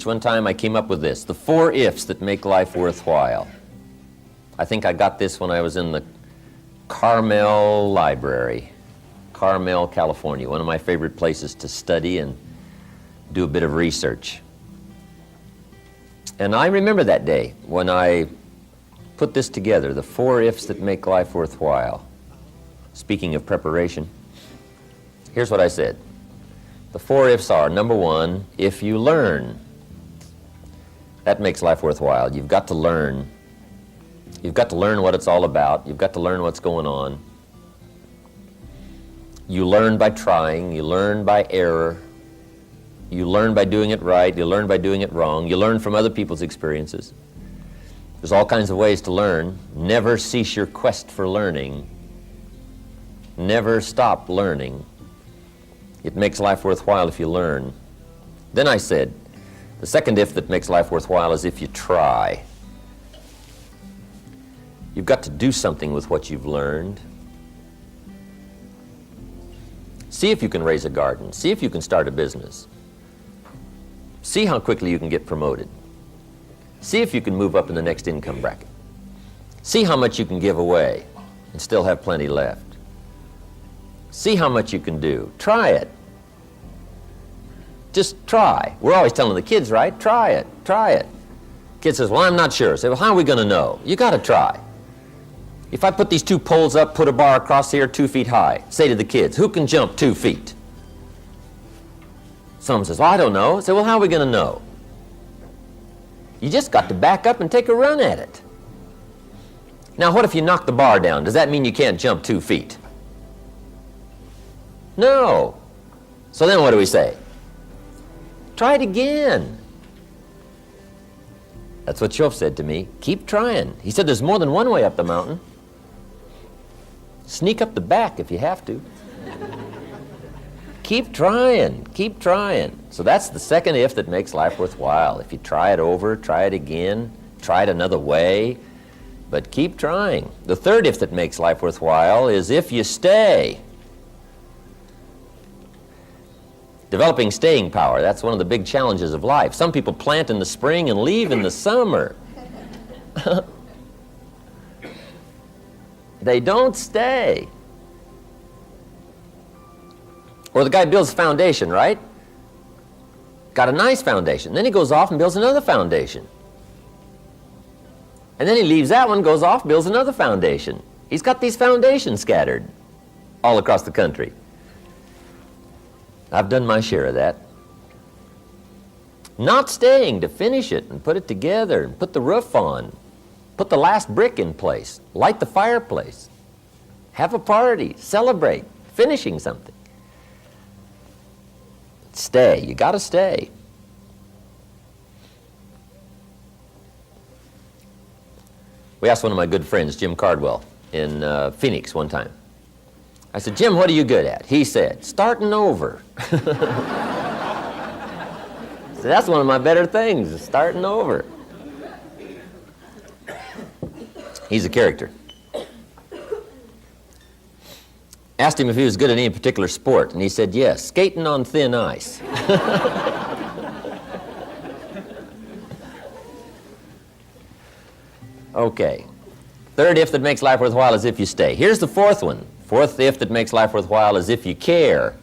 One time I came up with this, the 4 ifs that make life worthwhile. I think I got this when I was in the Carmel Library, Carmel, California, one of my favorite places to study and do a bit of research. And I remember that day when I put this together, the 4 ifs that make life worthwhile. Speaking of preparation, here's what I said. The 4 ifs are, number 1, if you learn. That makes life worthwhile. You've got to learn. You've got to learn what it's all about. You've got to learn what's going on. You learn by trying. You learn by error. You learn by doing it right. You learn by doing it wrong. You learn from other people's experiences. There's all kinds of ways to learn. Never cease your quest for learning. Never stop learning. It makes life worthwhile if you learn. Then I said, the second if that makes life worthwhile is if you try. You've got to do something with what you've learned. See if you can raise a garden. See if you can start a business. See how quickly you can get promoted. See if you can move up in the next income bracket. See how much you can give away and still have plenty left. See how much you can do. Try it. Just try. We're always telling the kids, right? Try it. Try it. Kid says, well, I'm not sure. Say, well, how are we going to know? You got to try. If I put these 2 poles up, put a bar across here 2 feet high, say to the kids, who can jump 2 feet? Someone says, well, I don't know. Say, well, how are we going to know? You just got to back up and take a run at it. Now, what if you knock the bar down? Does that mean you can't jump 2 feet? No. So then what do we say? Try it again. That's what Schoff said to me. Keep trying. He said there's more than one way up the mountain. Sneak up the back if you have to. Keep trying. Keep trying. So that's the second if that makes life worthwhile. If you try it over, try it again, try it another way, but keep trying. The third if that makes life worthwhile is if you stay. Developing staying power, that's one of the big challenges of life. Some people plant in the spring and leave in the summer. They don't stay. Or the guy builds a foundation, right? Got a nice foundation. Then he goes off and builds another foundation. And then he leaves that one, goes off, builds another foundation. He's got these foundations scattered all across the country. I've done my share of that. Not staying to finish it and put it together and put the roof on, put the last brick in place, light the fireplace, have a party, celebrate, finishing something. Stay. You got to stay. We asked one of my good friends, Jim Cardwell, in Phoenix one time. I said, Jim, what are you good at? He said, starting over. So that's one of my better things, is starting over. He's a character. Asked him if he was good at any particular sport, and he said, yes, skating on thin ice. Okay. Third if that makes life worthwhile is if you stay. Here's the fourth one. Fourth if that makes life worthwhile is if you care.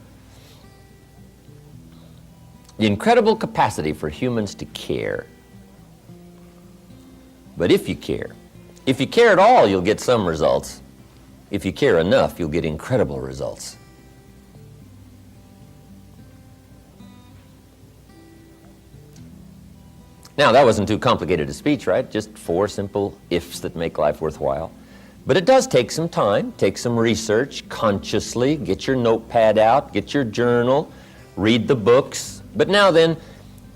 The incredible capacity for humans to care. But if you care at all, you'll get some results. If you care enough, you'll get incredible results. Now, that wasn't too complicated a speech, right? Just 4 simple ifs that make life worthwhile. But it does take some time, take some research, consciously, get your notepad out, get your journal, read the books. But now then,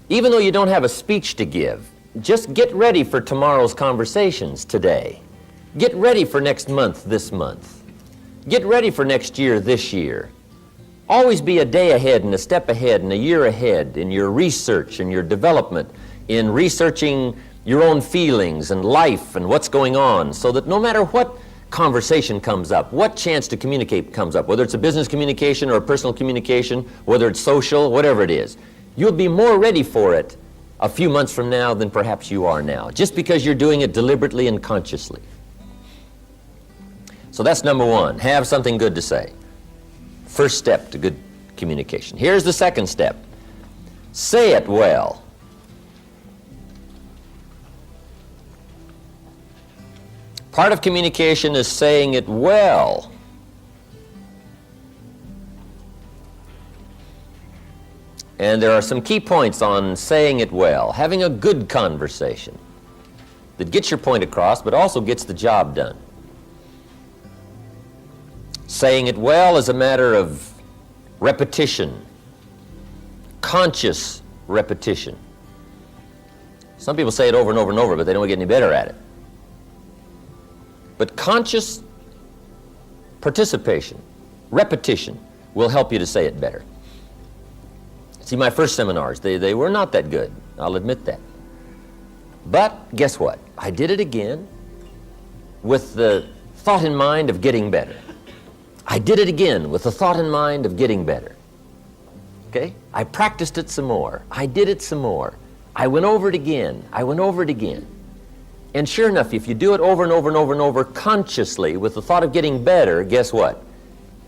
even though you don't have a speech to give, just get ready for tomorrow's conversations today. Get ready for next month this month. Get ready for next year this year. Always be a day ahead and a step ahead and a year ahead in your research and your development, in researching your own feelings and life and what's going on, so that no matter what conversation comes up, what chance to communicate comes up, whether it's a business communication or a personal communication, whether it's social, whatever it is, you'll be more ready for it a few months from now than perhaps you are now, just because you're doing it deliberately and consciously. So that's number one, have something good to say. First step to good communication. Here's the second step. Say it well. Part of communication is saying it well. And there are some key points on saying it well. Having a good conversation that gets your point across but also gets the job done. Saying it well is a matter of repetition, conscious repetition. Some people say it over and over and over, but they don't get any better at it. But conscious participation, repetition, will help you to say it better. See, my first seminars, they were not that good. I'll admit that. But guess what? I did it again with the thought in mind of getting better. I did it again with the thought in mind of getting better. Okay? I practiced it some more. I did it some more. I went over it again. I went over it again. And sure enough, if you do it over and over and over and over consciously with the thought of getting better, guess what?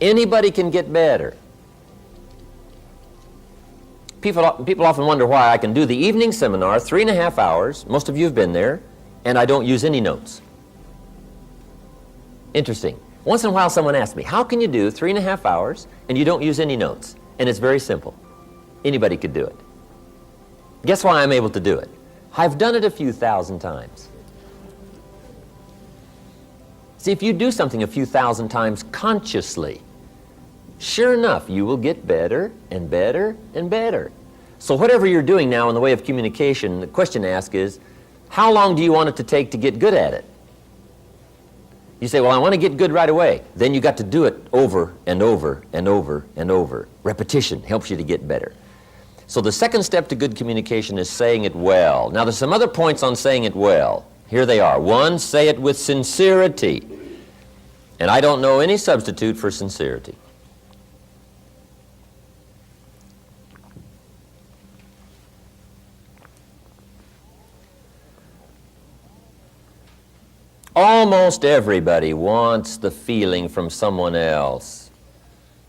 Anybody can get better. People often wonder why I can do the evening seminar, 3.5 hours, most of you have been there, and I don't use any notes. Interesting. Once in a while someone asks me, how can you do 3.5 hours and you don't use any notes? And it's very simple. Anybody could do it. Guess why I'm able to do it? I've done it a few thousand times. See, if you do something a few thousand times consciously, sure enough, you will get better and better and better. So whatever you're doing now in the way of communication, the question to ask is, how long do you want it to take to get good at it? You say, well, I want to get good right away. Then you got to do it over and over and over and over. Repetition helps you to get better. So the second step to good communication is saying it well. Now there's some other points on saying it well. Here they are. One, say it with sincerity. And I don't know any substitute for sincerity. Almost everybody wants the feeling from someone else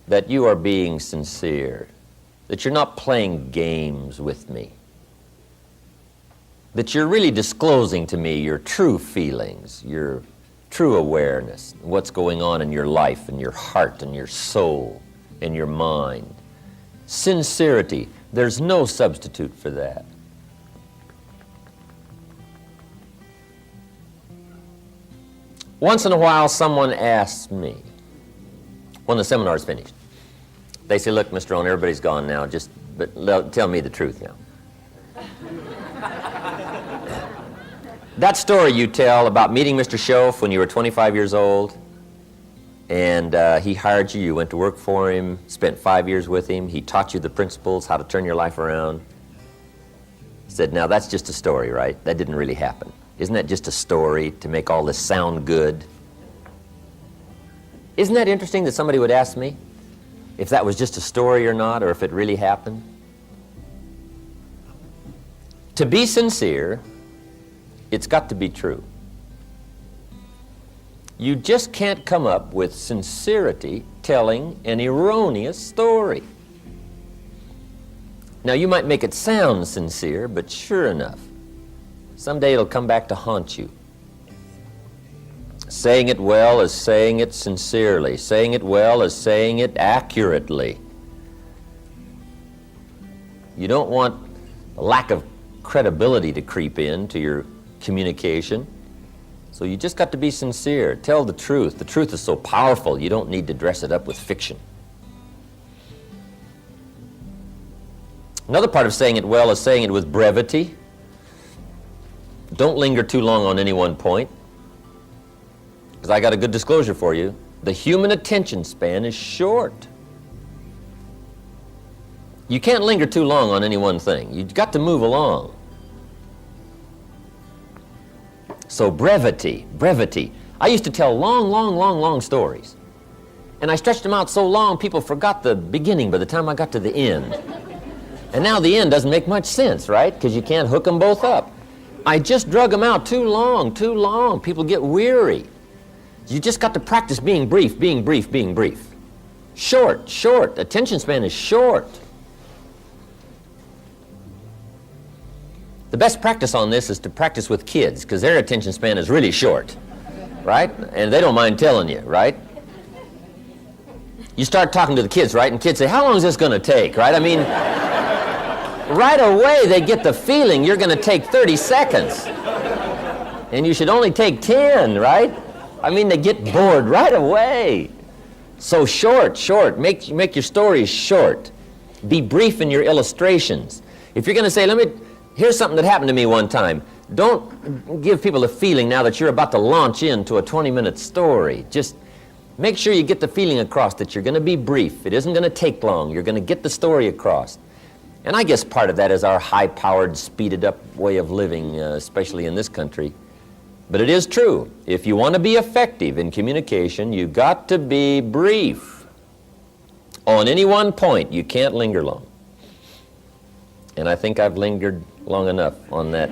that you are being sincere, that you're not playing games with me, that you're really disclosing to me your true feelings, your true awareness, what's going on in your life and your heart and your soul and your mind. Sincerity, there's no substitute for that. Once in a while, someone asks me, when the seminar's finished, they say, look, Mr. Rohn, everybody's gone now, but tell me the truth now. That story you tell about meeting Mr. Schoaf when you were 25 years old, and he hired you, you went to work for him, spent 5 years with him, he taught you the principles, how to turn your life around. He said, now that's just a story, right? That didn't really happen. Isn't that just a story to make all this sound good? Isn't that interesting that somebody would ask me if that was just a story or not, or if it really happened? To be sincere, it's got to be true. You just can't come up with sincerity telling an erroneous story. Now, you might make it sound sincere, but sure enough, someday it'll come back to haunt you. Saying it well is saying it sincerely. Saying it well is saying it accurately. You don't want a lack of credibility to creep into your communication. So you just got to be sincere. Tell the truth. The truth is so powerful, you don't need to dress it up with fiction. Another part of saying it well is saying it with brevity. Don't linger too long on any one point, because I got a good disclosure for you. The human attention span is short. You can't linger too long on any one thing. You've got to move along. So brevity. I used to tell long stories. And I stretched them out so long, people forgot the beginning by the time I got to the end. And now the end doesn't make much sense, right? Because you can't hook them both up. I just drug them out too long, too long. People get weary. You just got to practice being brief, being brief, being brief. Short, short. Attention span is short. The best practice on this is to practice with kids, because their attention span is really short, right? And they don't mind telling you, right? You start talking to the kids, right? And kids say, how long is this going to take, right? I mean, right away they get the feeling you're going to take 30 seconds. And you should only take 10, right? I mean, they get bored right away. So short, short. Make your stories short. Be brief in your illustrations. If you're going to say, here's something that happened to me one time. Don't give people a feeling now that you're about to launch into a 20-minute story. Just make sure you get the feeling across that you're going to be brief. It isn't going to take long. You're going to get the story across. And I guess part of that is our high-powered, speeded-up way of living, especially in this country. But it is true. If you want to be effective in communication, you've got to be brief. On any one point, you can't linger long. And I think I've lingered long enough on that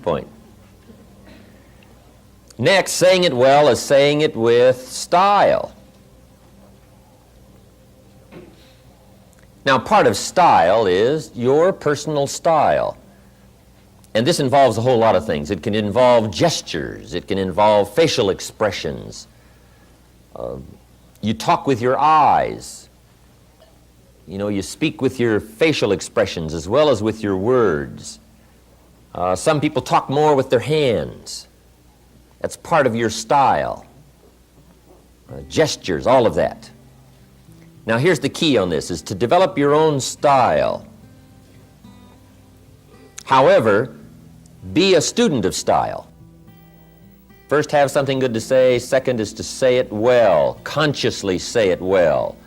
point. Next, saying it well is saying it with style. Now, part of style is your personal style. And this involves a whole lot of things. It can involve gestures. It can involve facial expressions. You talk with your eyes. You know, you speak with your facial expressions as well as with your words. Some people talk more with their hands. That's part of your style. Gestures, all of that. Now here's the key on this, is to develop your own style. However, be a student of style. First, have something good to say. Second is to say it well. Consciously say it well.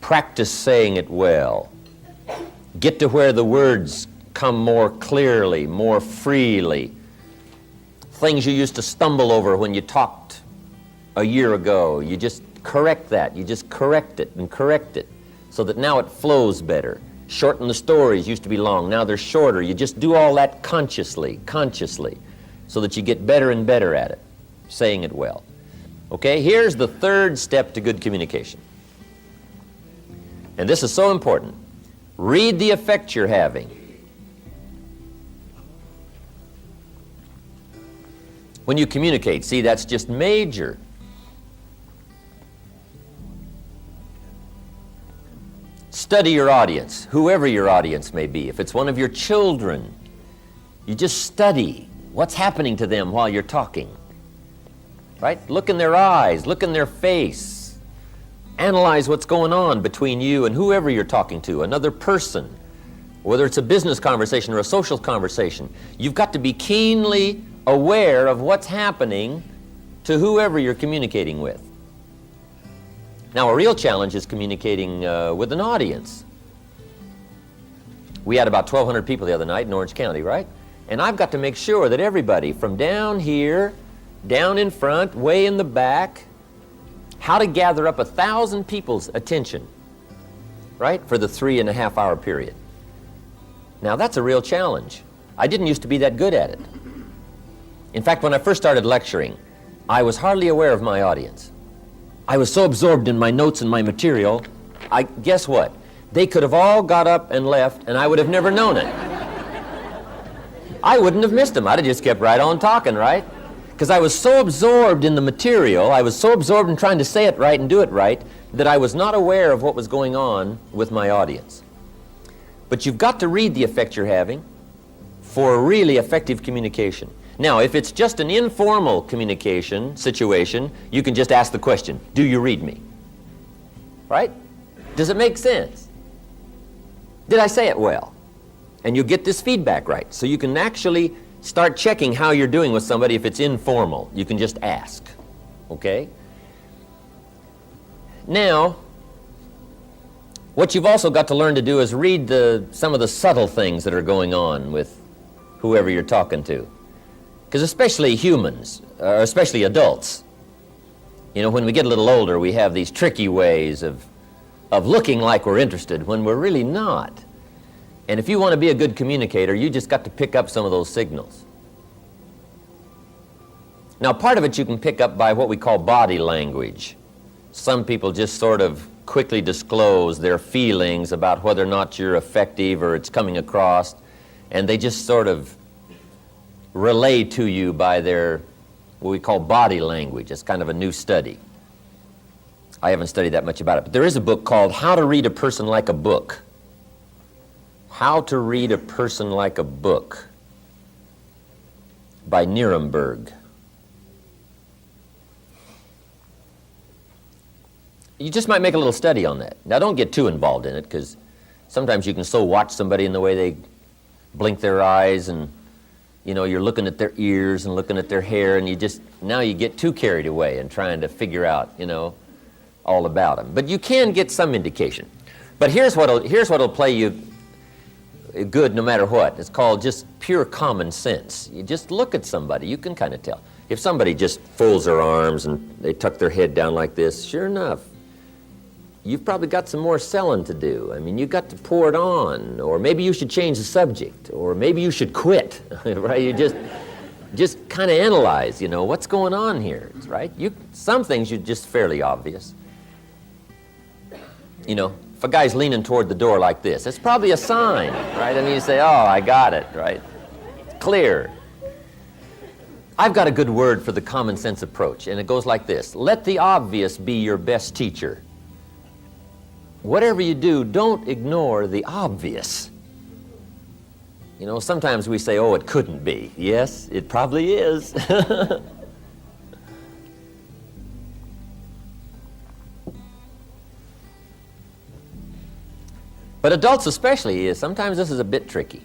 Practice saying it well. Get to where the words come more clearly, more freely. Things you used to stumble over when you talked a year ago, you just correct that. You just correct it and correct it so that now it flows better. Shorten the stories, used to be long, now they're shorter. You just do all that consciously, so that you get better and better at it, saying it well. Okay, here's the third step to good communication. And this is so important. Read the effect you're having. When you communicate, see, that's just major. Study your audience, whoever your audience may be. If it's one of your children, you just study what's happening to them while you're talking. Right? Look in their eyes, look in their face. Analyze what's going on between you and whoever you're talking to, another person. Whether it's a business conversation or a social conversation, you've got to be keenly aware of what's happening to whoever you're communicating with. Now, a real challenge is communicating with an audience. We had about 1,200 people the other night in Orange County, right? And I've got to make sure that everybody from down here, down in front, way in the back, how to gather up 1,000 people's attention, right, for the 3.5-hour period. Now, that's a real challenge. I didn't used to be that good at it. In fact, when I first started lecturing, I was hardly aware of my audience. I was so absorbed in my notes and my material, guess what? They could have all got up and left, and I would have never known it. I wouldn't have missed them. I'd have just kept right on talking, right? Because I was so absorbed in the material, I was so absorbed in trying to say it right and do it right, that I was not aware of what was going on with my audience. But you've got to read the effect you're having for a really effective communication. Now, if it's just an informal communication situation, you can just ask the question, do you read me? Right? Does it make sense? Did I say it well? And you get this feedback right. So you can actually start checking how you're doing with somebody if it's informal. You can just ask. Okay? Now, what you've also got to learn to do is read some of the subtle things that are going on with whoever you're talking to. Because especially humans, especially adults, you know, when we get a little older, we have these tricky ways of of looking like we're interested when we're really not. And if you want to be a good communicator, you just got to pick up some of those signals. Now, part of it you can pick up by what we call body language. Some people just sort of quickly disclose their feelings about whether or not you're effective or it's coming across, and they just sort of relay to you by their, what we call body language. It's kind of a new study. I haven't studied that much about it, but there is a book called How to Read a Person Like a Book. How to Read a Person Like a Book by Nuremberg. You just might make a little study on that. Now, don't get too involved in it, because sometimes you can so watch somebody in the way they blink their eyes, and you know, you're looking at their ears and looking at their hair, and now you get too carried away in trying to figure out, you know, all about them. But you can get some indication. But here's what'll play you good no matter what. It's called just pure common sense. You just look at somebody, you can kind of tell. If somebody just folds their arms and they tuck their head down like this, sure enough, you've probably got some more selling to do. I mean, you've got to pour it on, or maybe you should change the subject, or maybe you should quit, right? You just kind of analyze, you know, what's going on here, right? Some things are just fairly obvious. You know, if a guy's leaning toward the door like this, it's probably a sign, right? I mean, you say, oh, I got it, right? Clear. I've got a good word for the common sense approach, and it goes like this. Let the obvious be your best teacher. Whatever you do, don't ignore the obvious. You know, sometimes we say, oh, it couldn't be. Yes, it probably is. But adults especially, sometimes this is a bit tricky.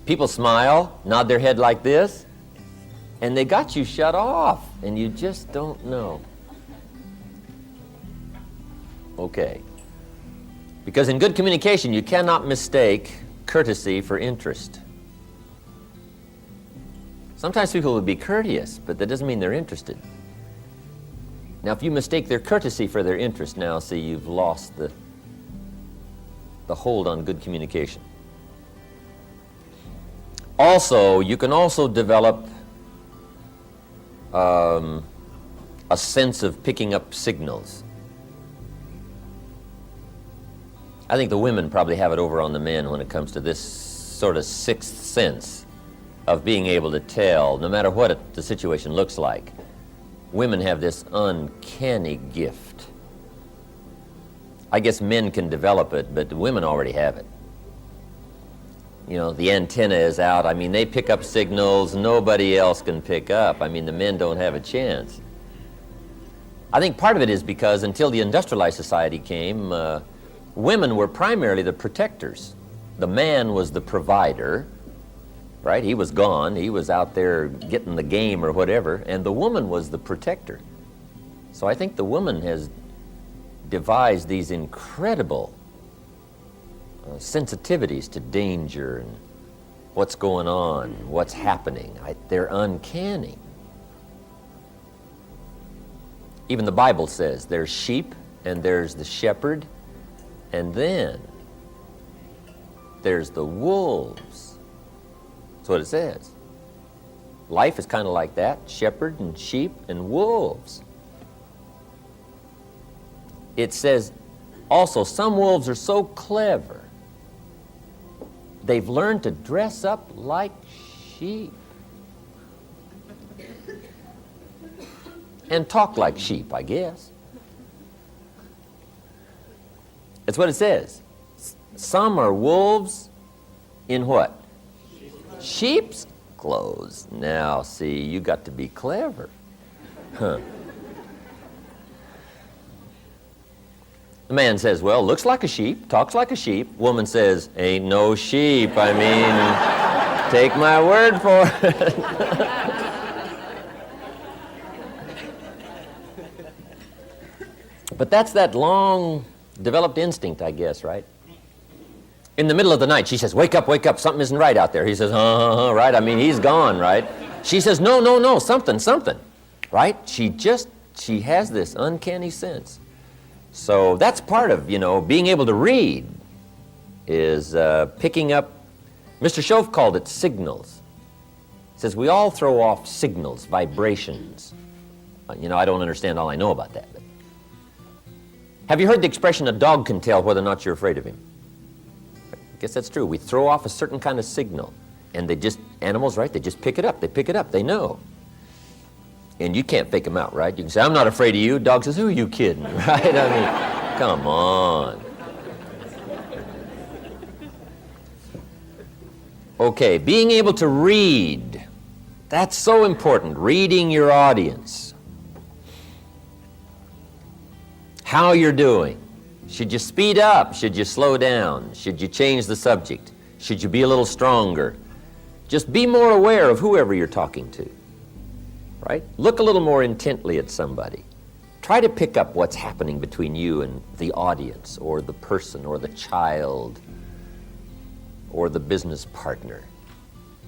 People smile, nod their head like this, and they got you shut off, and you just don't know. Okay. Because in good communication, you cannot mistake courtesy for interest. Sometimes people will be courteous, but that doesn't mean they're interested. Now, if you mistake their courtesy for their interest, now, see, you've lost the hold on good communication. Also, you can also develop a sense of picking up signals. I think the women probably have it over on the men when it comes to this sort of sixth sense of being able to tell, no matter what the situation looks like. Women have this uncanny gift. I guess men can develop it, but women already have it. You know, the antenna is out. I mean, they pick up signals nobody else can pick up. I mean, the men don't have a chance. I think part of it is because until the industrialized society came, women were primarily the protectors. The man was the provider, right? He was gone. He was out there getting the game or whatever, and the woman was the protector. So I think the woman has devised these incredible sensitivities to danger and what's going on, what's happening. They're uncanny. Even the Bible says there's sheep and there's the shepherd, and then there's the wolves. That's what it says. Life is kind of like that, shepherd and sheep and wolves. It says also some wolves are so clever, they've learned to dress up like sheep and talk like sheep, I guess. That's what it says. Some are wolves in what? Sheep's clothes. Now, see, you got to be clever. Huh. The man says, well, looks like a sheep, talks like a sheep. Woman says, ain't no sheep. I mean, take my word for it. But that's that long developed instinct, I guess, right? In the middle of the night, she says, wake up, something isn't right out there. He says, right? I mean, he's gone, right? She says, no, something. right? She has this uncanny sense. So that's part of, being able to read is picking up, Mr. Schoaf called it signals. He says we all throw off signals, vibrations. I don't understand all I know about that. But have you heard the expression, a dog can tell whether or not you're afraid of him? I guess that's true. We throw off a certain kind of signal, and animals, right, they just pick it up, they know. And you can't fake them out, right? You can say, I'm not afraid of you. Dog says, who are you kidding, right? I mean, come on. Okay, being able to read. That's so important, reading your audience. How you're doing. Should you speed up? Should you slow down? Should you change the subject? Should you be a little stronger? Just be more aware of whoever you're talking to. Right? Look a little more intently at somebody. Try to pick up what's happening between you and the audience, or the person, or the child, or the business partner.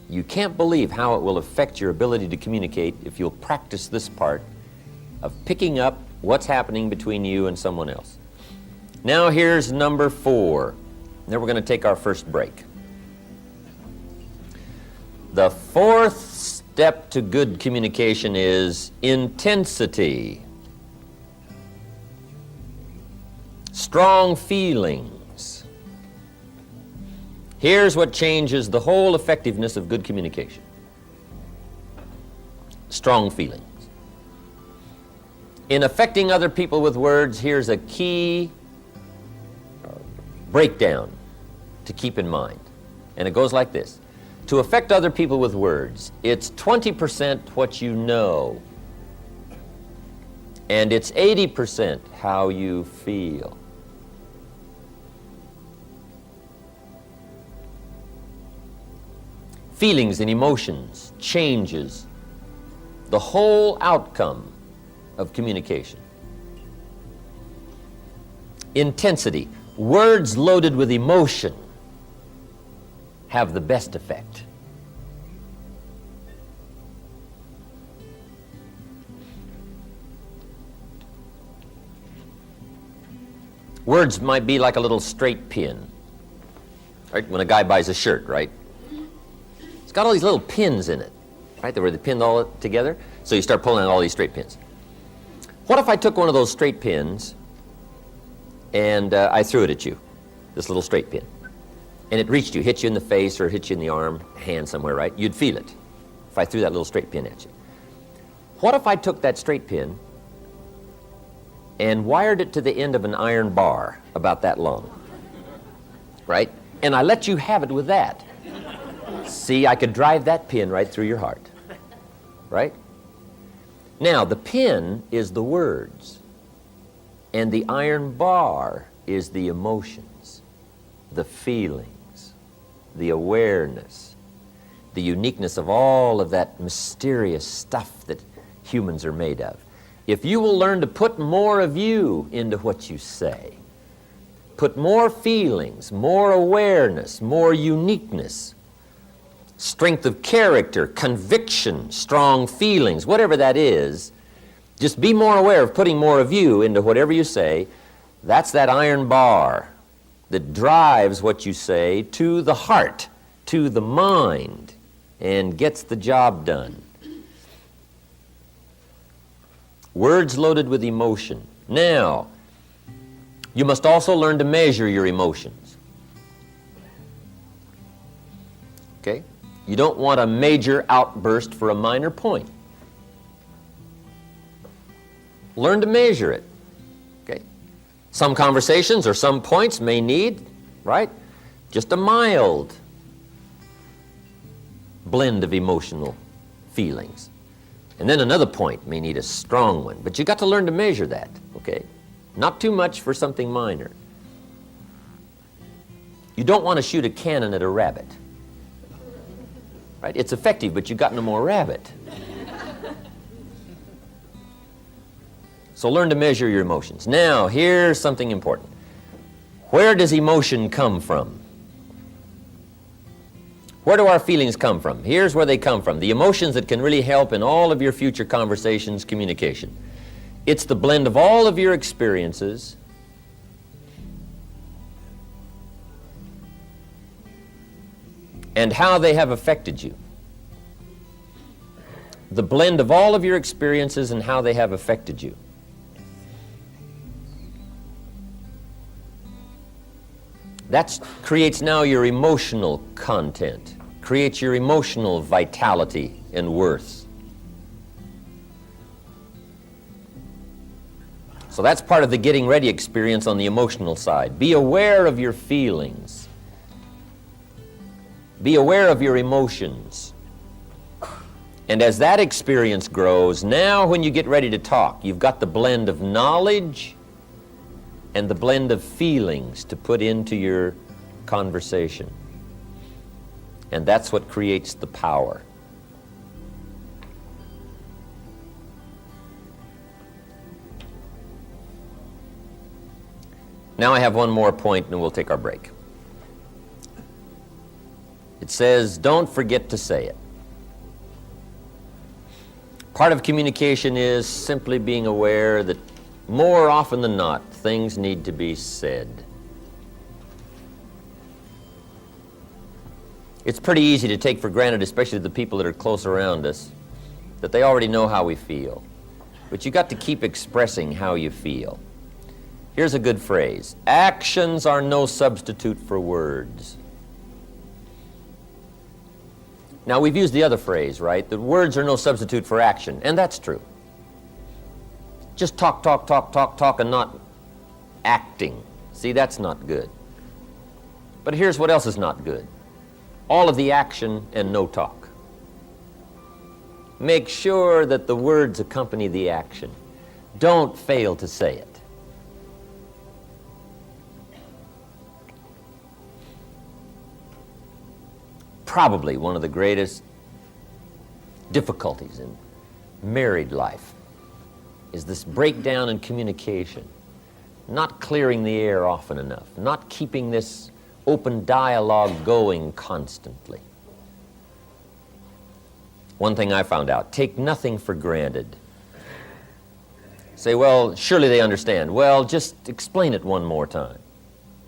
You can't believe how it will affect your ability to communicate if you'll practice this part of picking up what's happening between you and someone else. Now here's number 4. Then we're going to take our first break. The 4th step to good communication is intensity. Strong feelings. Here's what changes the whole effectiveness of good communication. Strong feelings. In affecting other people with words, here's a key breakdown to keep in mind. And it goes like this. To affect other people with words, it's 20% what you know, and it's 80% how you feel. Feelings and emotions changes the whole outcome of communication. Intensity, words loaded with emotion have the best effect. Words might be like a little straight pin, right? When a guy buys a shirt, right? It's got all these little pins in it, right? Where they pin all together. So you start pulling out all these straight pins. What if I took one of those straight pins and I threw it at you, this little straight pin? And it reached you, hit you in the face or hit you in the arm, hand somewhere, right? You'd feel it if I threw that little straight pin at you. What if I took that straight pin and wired it to the end of an iron bar about that long, right? And I let you have it with that. See, I could drive that pin right through your heart, right? Now, the pin is the words, and the iron bar is the emotions, the feelings, the awareness, the uniqueness of all of that mysterious stuff that humans are made of. If you will learn to put more of you into what you say, put more feelings, more awareness, more uniqueness, strength of character, conviction, strong feelings, whatever that is, just be more aware of putting more of you into whatever you say. That's that iron bar that drives what you say to the heart, to the mind, and gets the job done. Words loaded with emotion. Now, you must also learn to measure your emotions. Okay? You don't want a major outburst for a minor point. Learn to measure it. Okay? Some conversations or some points may need, right, just a mild blend of emotional feelings. And then another point may need a strong one. But you got to learn to measure that, okay? Not too much for something minor. You don't want to shoot a cannon at a rabbit. Right? It's effective, but you got no more rabbit. So learn to measure your emotions. Now, here's something important. Where does emotion come from? Where do our feelings come from? Here's where they come from. The emotions that can really help in all of your future conversations, communication. It's the blend of all of your experiences and how they have affected you. The blend of all of your experiences and how they have affected you. That creates now your emotional content, creates your emotional vitality and worth. So that's part of the getting ready experience on the emotional side. Be aware of your feelings. Be aware of your emotions. And as that experience grows, now when you get ready to talk, you've got the blend of knowledge and the blend of feelings to put into your conversation. And that's what creates the power. Now I have one more point and we'll take our break. It says, don't forget to say it. Part of communication is simply being aware that more often than not, things need to be said. It's pretty easy to take for granted, especially the people that are close around us, that they already know how we feel. But you got to keep expressing how you feel. Here's a good phrase. Actions are no substitute for words. Now, we've used the other phrase, right? That words are no substitute for action, and that's true. Just talk, talk, talk, talk, talk, and not acting. See, that's not good. But here's what else is not good. All of the action and no talk. Make sure that the words accompany the action. Don't fail to say it. Probably one of the greatest difficulties in married life is this breakdown in communication, not clearing the air often enough, not keeping this open dialogue going constantly. One thing I found out, take nothing for granted. Say, well, surely they understand. Well, just explain it one more time.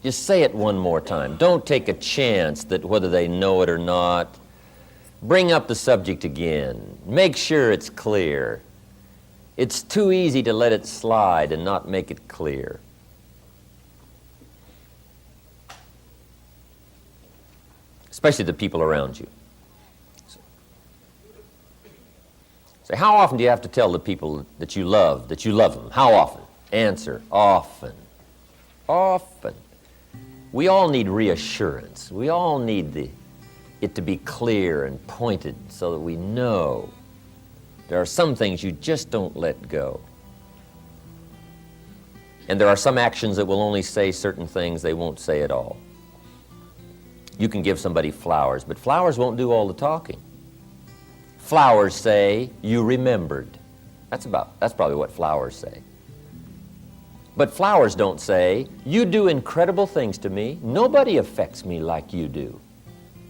Just say it one more time. Don't take a chance that whether they know it or not. Bring up the subject again. Make sure it's clear. It's too easy to let it slide and not make it clear. Especially the people around you. So how often do you have to tell the people that you love them? How often? Answer, often. Often. We all need reassurance. We all need it to be clear and pointed so that we know. There are some things you just don't let go. And there are some actions that will only say certain things they won't say at all. You can give somebody flowers, but flowers won't do all the talking. Flowers say, you remembered. That's probably what flowers say. But flowers don't say, you do incredible things to me. Nobody affects me like you do.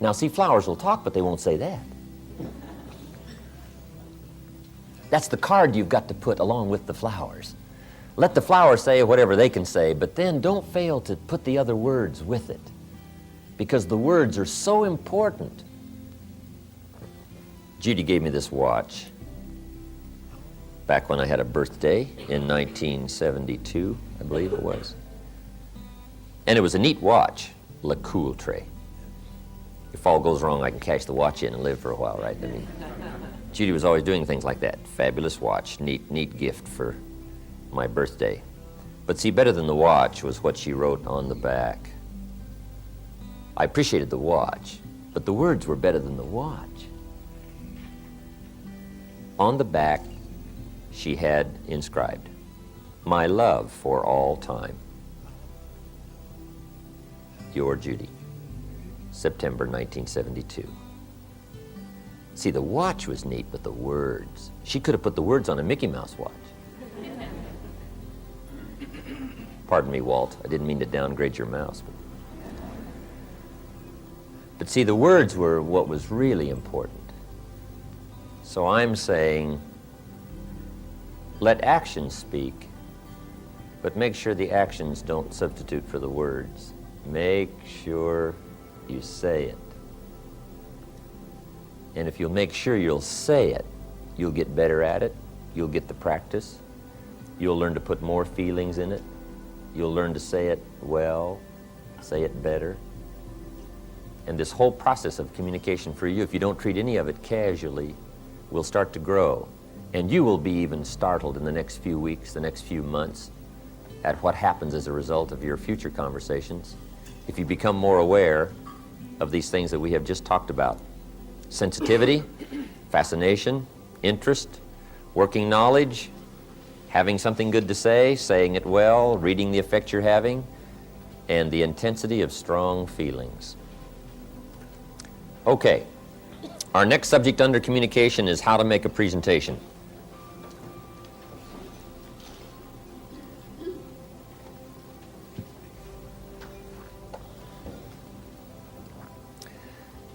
Now, see, flowers will talk, but they won't say that. That's the card you've got to put along with the flowers. Let the flowers say whatever they can say, but then don't fail to put the other words with it, because the words are so important. Judy gave me this watch back when I had a birthday in 1972, I believe it was. And it was a neat watch, Le Coultre. If all goes wrong, I can cash the watch in and live for a while, right? I mean, Judy was always doing things like that. Fabulous watch, neat gift for my birthday. But see, better than the watch was what she wrote on the back. I appreciated the watch, but the words were better than the watch. On the back, she had inscribed, "My love for all time. Your Judy, September 1972. See, the watch was neat, but the words. She could have put the words on a Mickey Mouse watch. Pardon me, Walt. I didn't mean to downgrade your mouse. But see, the words were what was really important. So I'm saying, let actions speak, but make sure the actions don't substitute for the words. Make sure you say it. And if you'll make sure you'll say it, you'll get better at it, you'll get the practice, you'll learn to put more feelings in it, you'll learn to say it well, say it better. And this whole process of communication for you, if you don't treat any of it casually, will start to grow. And you will be even startled in the next few weeks, the next few months, at what happens as a result of your future conversations if you become more aware of these things that we have just talked about. Sensitivity, fascination, interest, working knowledge, having something good to say, saying it well, reading the effect you're having, and the intensity of strong feelings. Okay, our next subject under communication is how to make a presentation.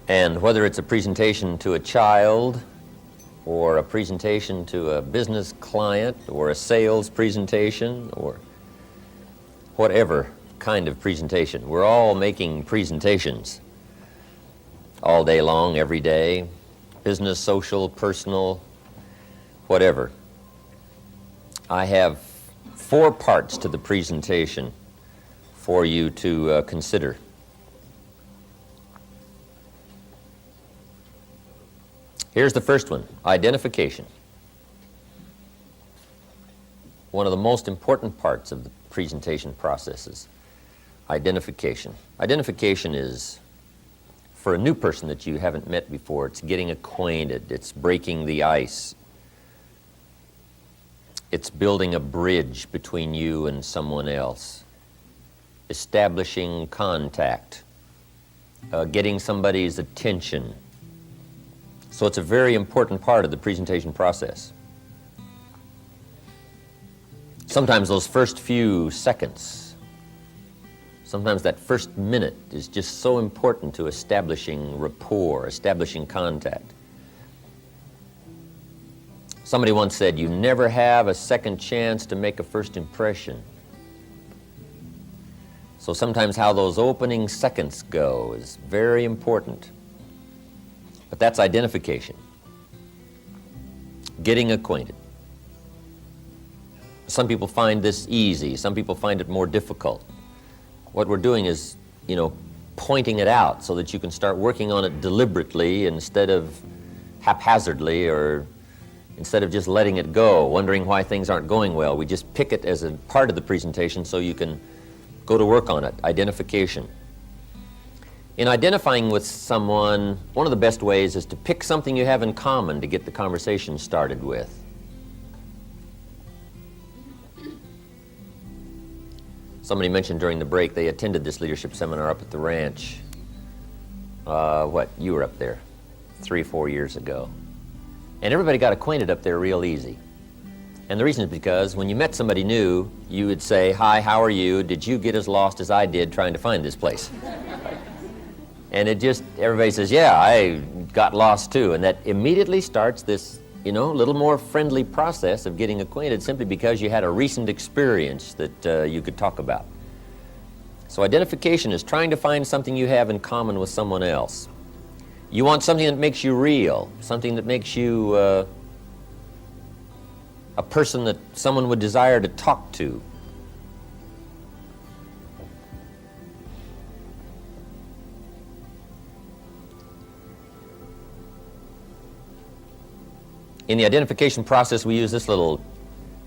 And whether it's a presentation to a child, or a presentation to a business client, or a sales presentation, or whatever kind of presentation, we're all making presentations all day long, every day, business, social, personal, whatever. I have 4 parts to the presentation for you to consider. Here's the first one, identification. One of the most important parts of the presentation process is identification. Identification is, for a new person that you haven't met before, it's getting acquainted, it's breaking the ice. It's building a bridge between you and someone else, establishing contact, getting somebody's attention. So it's a very important part of the presentation process. Sometimes those first few seconds, sometimes that first minute is just so important to establishing rapport, establishing contact. Somebody once said, you never have a second chance to make a first impression. So sometimes how those opening seconds go is very important. But that's identification, getting acquainted. Some people find this easy, some people find it more difficult. What we're doing is, pointing it out so that you can start working on it deliberately instead of haphazardly, or instead of just letting it go, wondering why things aren't going well. We just pick it as a part of the presentation so you can go to work on it, identification. In identifying with someone, one of the best ways is to pick something you have in common to get the conversation started with. Somebody mentioned during the break they attended this leadership seminar up at the ranch. You were up there 3 or 4 years ago. And everybody got acquainted up there real easy. And the reason is because when you met somebody new, you would say, hi, how are you? Did you get as lost as I did trying to find this place? And everybody says, yeah, I got lost too. And that immediately starts this, little more friendly process of getting acquainted simply because you had a recent experience that you could talk about. So identification is trying to find something you have in common with someone else. You want something that makes you real, something that makes you a person that someone would desire to talk to. In the identification process, we use this little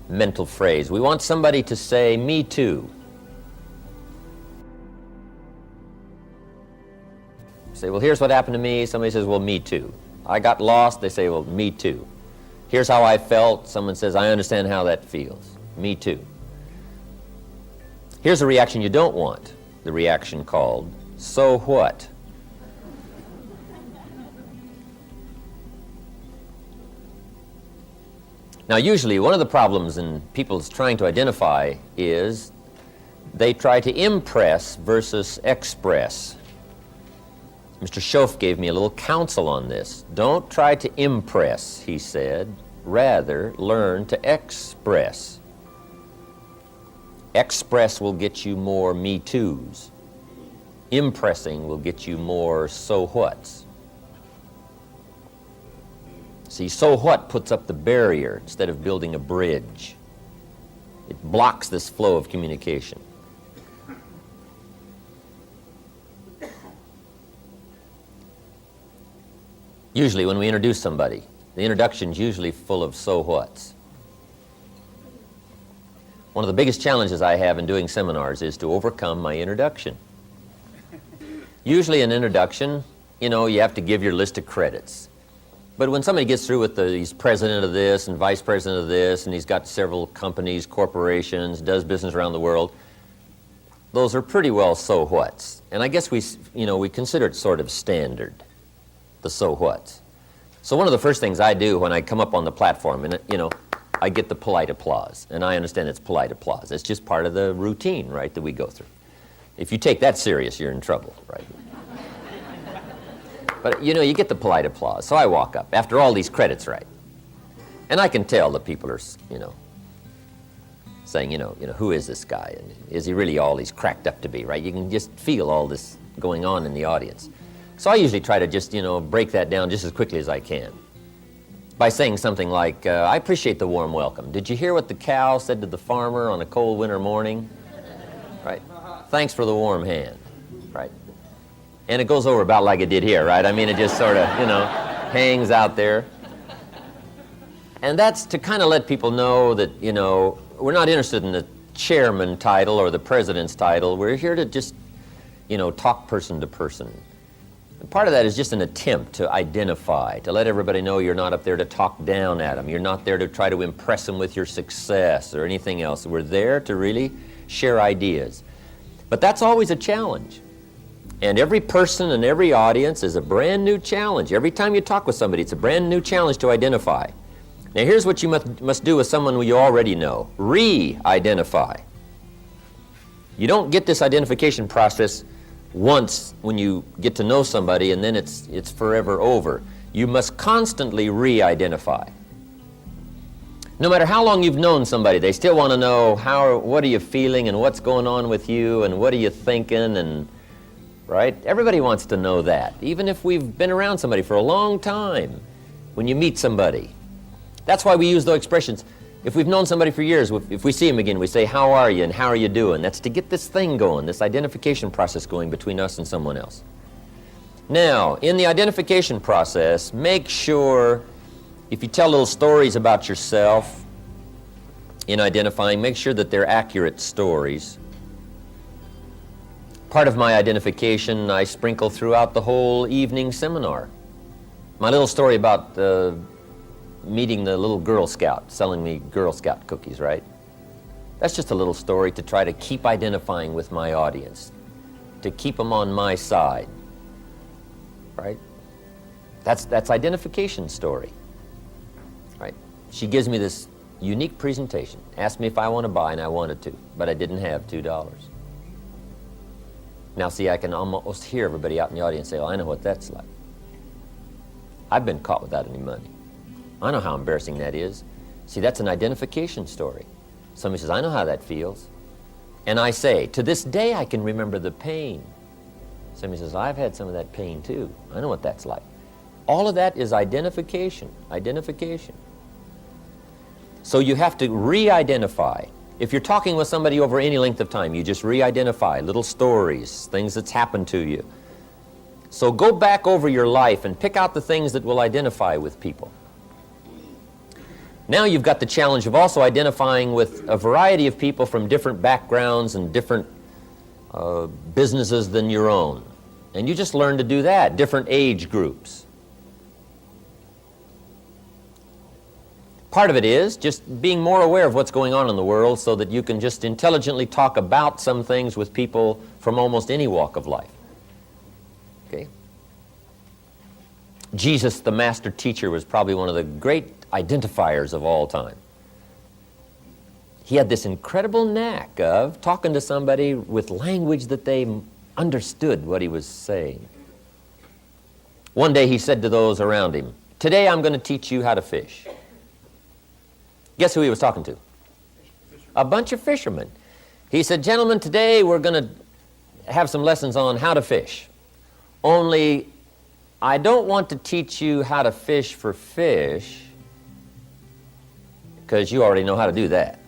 mental phrase. We want somebody to say, me too. Say, well, here's what happened to me. Somebody says, well, me too. I got lost. They say, well, me too. Here's how I felt. Someone says, I understand how that feels. Me too. Here's a reaction you don't want. The reaction called, so what? Now, usually, one of the problems in people's trying to identify is they try to impress versus express. Mr. Schoaf gave me a little counsel on this. Don't try to impress, he said. Rather, learn to express. Express will get you more me toos. Impressing will get you more so whats. See, so what puts up the barrier instead of building a bridge. It blocks this flow of communication. Usually when we introduce somebody, the introduction's usually full of so whats. One of the biggest challenges I have in doing seminars is to overcome my introduction. Usually an introduction, you know, you have to give your list of credits. But when somebody gets through with he's president of this and vice president of this, and he's got several companies, corporations, does business around the world, those are pretty well so whats. And I guess we consider it sort of standard, the so whats. So one of the first things I do when I come up on the platform, and I get the polite applause. And I understand it's polite applause. It's just part of the routine, right, that we go through. If you take that serious, you're in trouble, right? But, you get the polite applause. So I walk up, after all these credits, right? And I can tell that people are, saying, who is this guy? And is he really all he's cracked up to be, right? You can just feel all this going on in the audience. So I usually try to just, break that down just as quickly as I can by saying something like, I appreciate the warm welcome. Did you hear what the cow said to the farmer on a cold winter morning? Right? Thanks for the warm hand, right? And it goes over about like it did here, right? I mean, it just sort of, hangs out there. And that's to kind of let people know that, we're not interested in the chairman title or the president's title. We're here to just, talk person to person. And part of that is just an attempt to identify, to let everybody know you're not up there to talk down at them. You're not there to try to impress them with your success or anything else. We're there to really share ideas. But that's always a challenge. And every person and every audience is a brand new challenge. Every time you talk with somebody, it's a brand new challenge to identify. Now here's what you must do with someone who you already know. Re-identify. You don't get this identification process once when you get to know somebody and then it's forever over. You must constantly re-identify. No matter how long you've known somebody, they still want to know what are you feeling and what's going on with you and what are you thinking, and right? Everybody wants to know that, even if we've been around somebody for a long time. When you meet somebody, that's why we use those expressions. If we've known somebody for years, if we see them again, we say, how are you and how are you doing? That's to get this thing going, this identification process going between us and someone else. Now, in the identification process, make sure, if you tell little stories about yourself in identifying, make sure that they're accurate stories. Part of my identification I sprinkle throughout the whole evening seminar. My little story about meeting the little Girl Scout, selling me Girl Scout cookies, right? That's just a little story to try to keep identifying with my audience, to keep them on my side, right? That's identification story, right? She gives me this unique presentation, asked me if I want to buy, and I wanted to, but I didn't have $2. Now see, I can almost hear everybody out in the audience say, oh, I know what that's like. I've been caught without any money. I know how embarrassing that is. See, that's an identification story. Somebody says, I know how that feels. And I say, to this day I can remember the pain. Somebody says, I've had some of that pain too. I know what that's like. All of that is identification. So you have to re-identify. If you're talking with somebody over any length of time, you just re-identify little stories, things that's happened to you. So go back over your life and pick out the things that will identify with people. Now you've got the challenge of also identifying with a variety of people from different backgrounds and different businesses than your own. And you just learn to do that, different age groups. Part of it is just being more aware of what's going on in the world so that you can just intelligently talk about some things with people from almost any walk of life. Okay? Jesus, the master teacher, was probably one of the great identifiers of all time. He had this incredible knack of talking to somebody with language that they understood what he was saying. One day he said to those around him, "Today I'm going to teach you how to fish." Guess who he was talking to? A bunch of fishermen. He said, "Gentlemen, today we're going to have some lessons on how to fish. Only I don't want to teach you how to fish for fish, because you already know how to do that.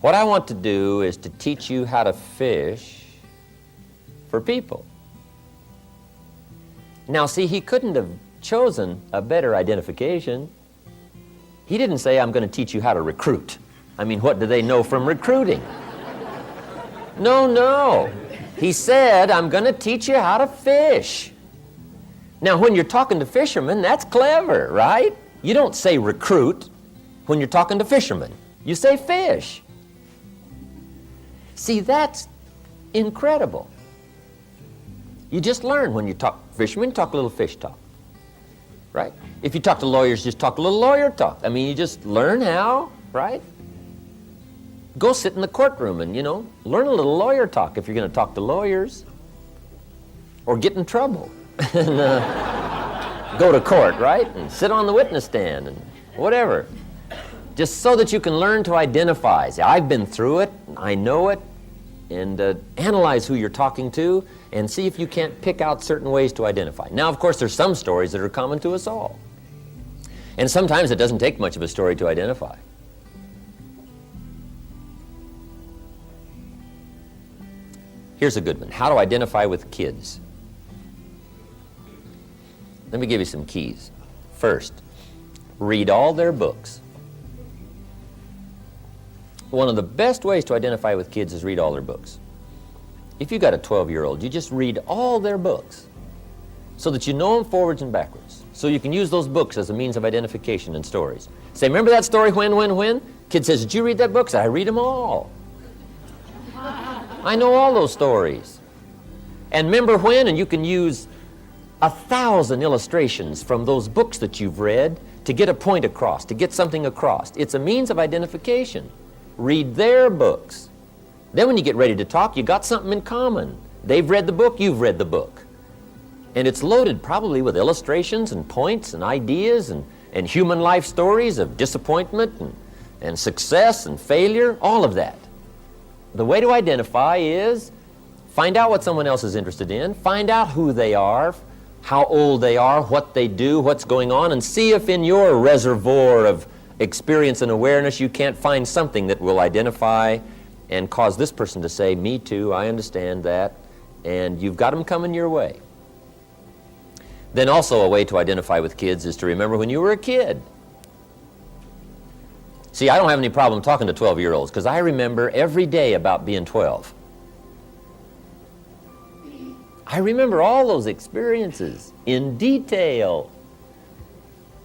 What I want to do is to teach you how to fish for people." Now, see, he couldn't have chosen a better identification. He didn't say, "I'm going to teach you how to recruit." I mean, what do they know from recruiting? No. He said, "I'm going to teach you how to fish." Now, when you're talking to fishermen, that's clever, right? You don't say recruit when you're talking to fishermen. You say fish. See, that's incredible. You just learn when you talk fishermen, talk a little fish talk, right? If you talk to lawyers, just talk a little lawyer talk. I mean, you just learn how, right? Go sit in the courtroom and, learn a little lawyer talk if you're going to talk to lawyers. Or get in trouble and go to court, right? And sit on the witness stand and whatever. Just so that you can learn to identify. See, I've been through it, I know it, and analyze who you're talking to and see if you can't pick out certain ways to identify. Now, of course, there's some stories that are common to us all. And sometimes it doesn't take much of a story to identify. Here's a good one. How to identify with kids. Let me give you some keys. First, read all their books. One of the best ways to identify with kids is read all their books. If you got a 12-year-old, you just read all their books so that you know them forwards and backwards. So you can use those books as a means of identification in stories. Say, "Remember that story, when?" Kid says, "Did you read that book?" Say, "I read them all. I know all those stories." And remember when, and you can use 1,000 illustrations from those books that you've read to get a point across, to get something across. It's a means of identification. Read their books. Then when you get ready to talk, you got something in common. They've read the book, you've read the book. And it's loaded probably with illustrations and points and ideas and human life stories of disappointment and success and failure, all of that. The way to identify is find out what someone else is interested in, find out who they are, how old they are, what they do, what's going on, and see if in your reservoir of experience and awareness you can't find something that will identify and cause this person to say, "Me too, I understand that," and you've got them coming your way. Then also a way to identify with kids is to remember when you were a kid. See, I don't have any problem talking to 12-year-olds because I remember every day about being 12. I remember all those experiences in detail.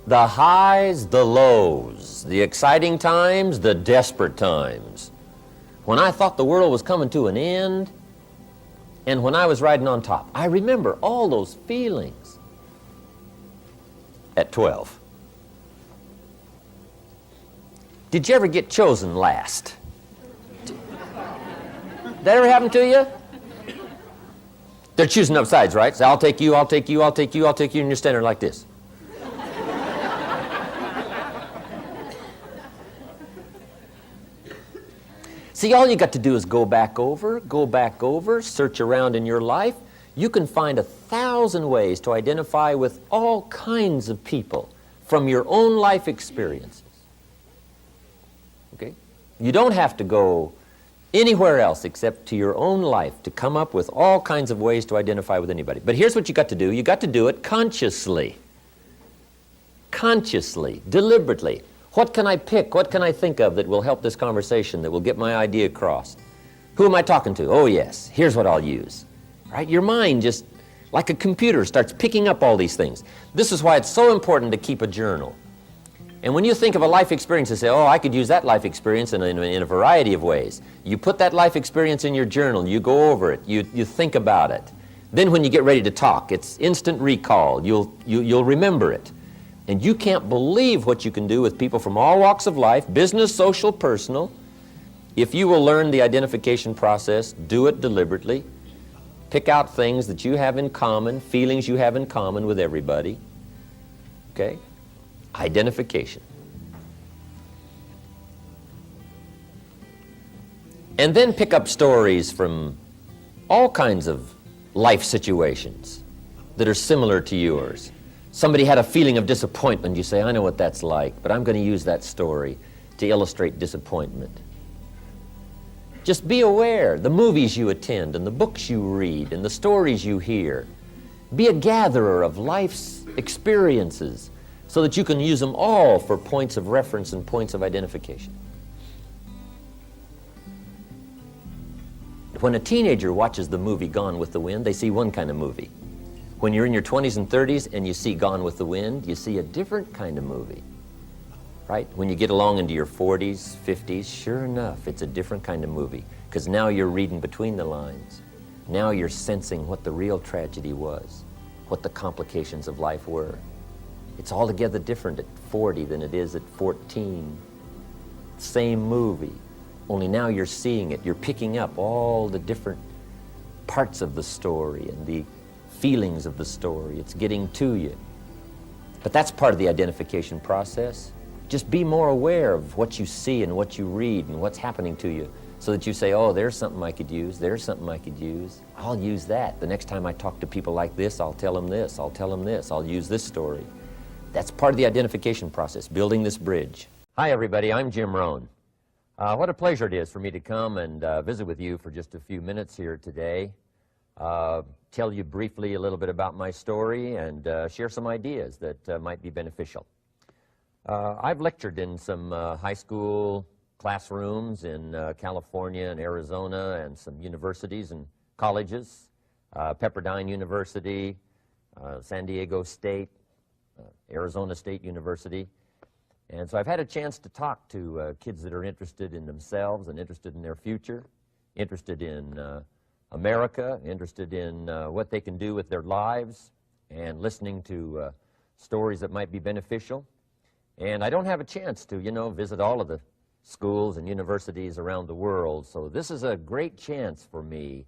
The highs, the lows, the exciting times, the desperate times. When I thought the world was coming to an end, and when I was riding on top. I remember all those feelings at 12. Did you ever get chosen last? Did that ever happen to you? They're choosing up sides, right? So I'll take you, I'll take you, I'll take you, I'll take you, and you're standing there like this. See, all you got to do is go back over, search around in your life. You can find 1,000 ways to identify with all kinds of people from your own life experiences. Okay? You don't have to go anywhere else except to your own life to come up with all kinds of ways to identify with anybody. But here's what you got to do. You got to do it consciously. Consciously, deliberately. What can I pick? What can I think of that will help this conversation, that will get my idea across? Who am I talking to? Oh, yes, here's what I'll use. Right? Your mind just, like a computer, starts picking up all these things. This is why it's so important to keep a journal. And when you think of a life experience and say, oh, I could use that life experience in a variety of ways, you put that life experience in your journal, you go over it, you think about it. Then when you get ready to talk, it's instant recall. You'll remember it. And you can't believe what you can do with people from all walks of life, business, social, personal. If you will learn the identification process, do it deliberately, Pick out things that you have in common, feelings you have in common with everybody. Okay? Identification. And then pick up stories from all kinds of life situations that are similar to yours. Somebody had a feeling of disappointment. You say, I know what that's like, but I'm going to use that story to illustrate disappointment. Just be aware, the movies you attend and the books you read and the stories you hear. Be a gatherer of life's experiences so that you can use them all for points of reference and points of identification. When a teenager watches the movie Gone with the Wind, they see one kind of movie. When you're in your 20s and 30s and you see Gone with the Wind, you see a different kind of movie. Right? When you get along into your 40s, 50s, sure enough, it's a different kind of movie. Because now you're reading between the lines. Now you're sensing what the real tragedy was, what the complications of life were. It's altogether different at 40 than it is at 14. Same movie, only now you're seeing it. You're picking up all the different parts of the story and the feelings of the story. It's getting to you. But that's part of the identification process. Just be more aware of what you see and what you read and what's happening to you so that you say, oh, there's something I could use, there's something I could use. I'll use that. The next time I talk to people like this, I'll tell them this, I'll tell them this, I'll use this story. That's part of the identification process, building this bridge. Hi, everybody. I'm Jim Rohn. What a pleasure it is for me to come and visit with you for just a few minutes here today. Tell you briefly a little bit about my story and share some ideas that might be beneficial. I've lectured in some high school classrooms in California and Arizona and some universities and colleges, Pepperdine University, San Diego State, Arizona State University. And so I've had a chance to talk to kids that are interested in themselves and interested in their future, interested in America, interested in what they can do with their lives, and listening to stories that might be beneficial. And I don't have a chance to, visit all of the schools and universities around the world, so this is a great chance for me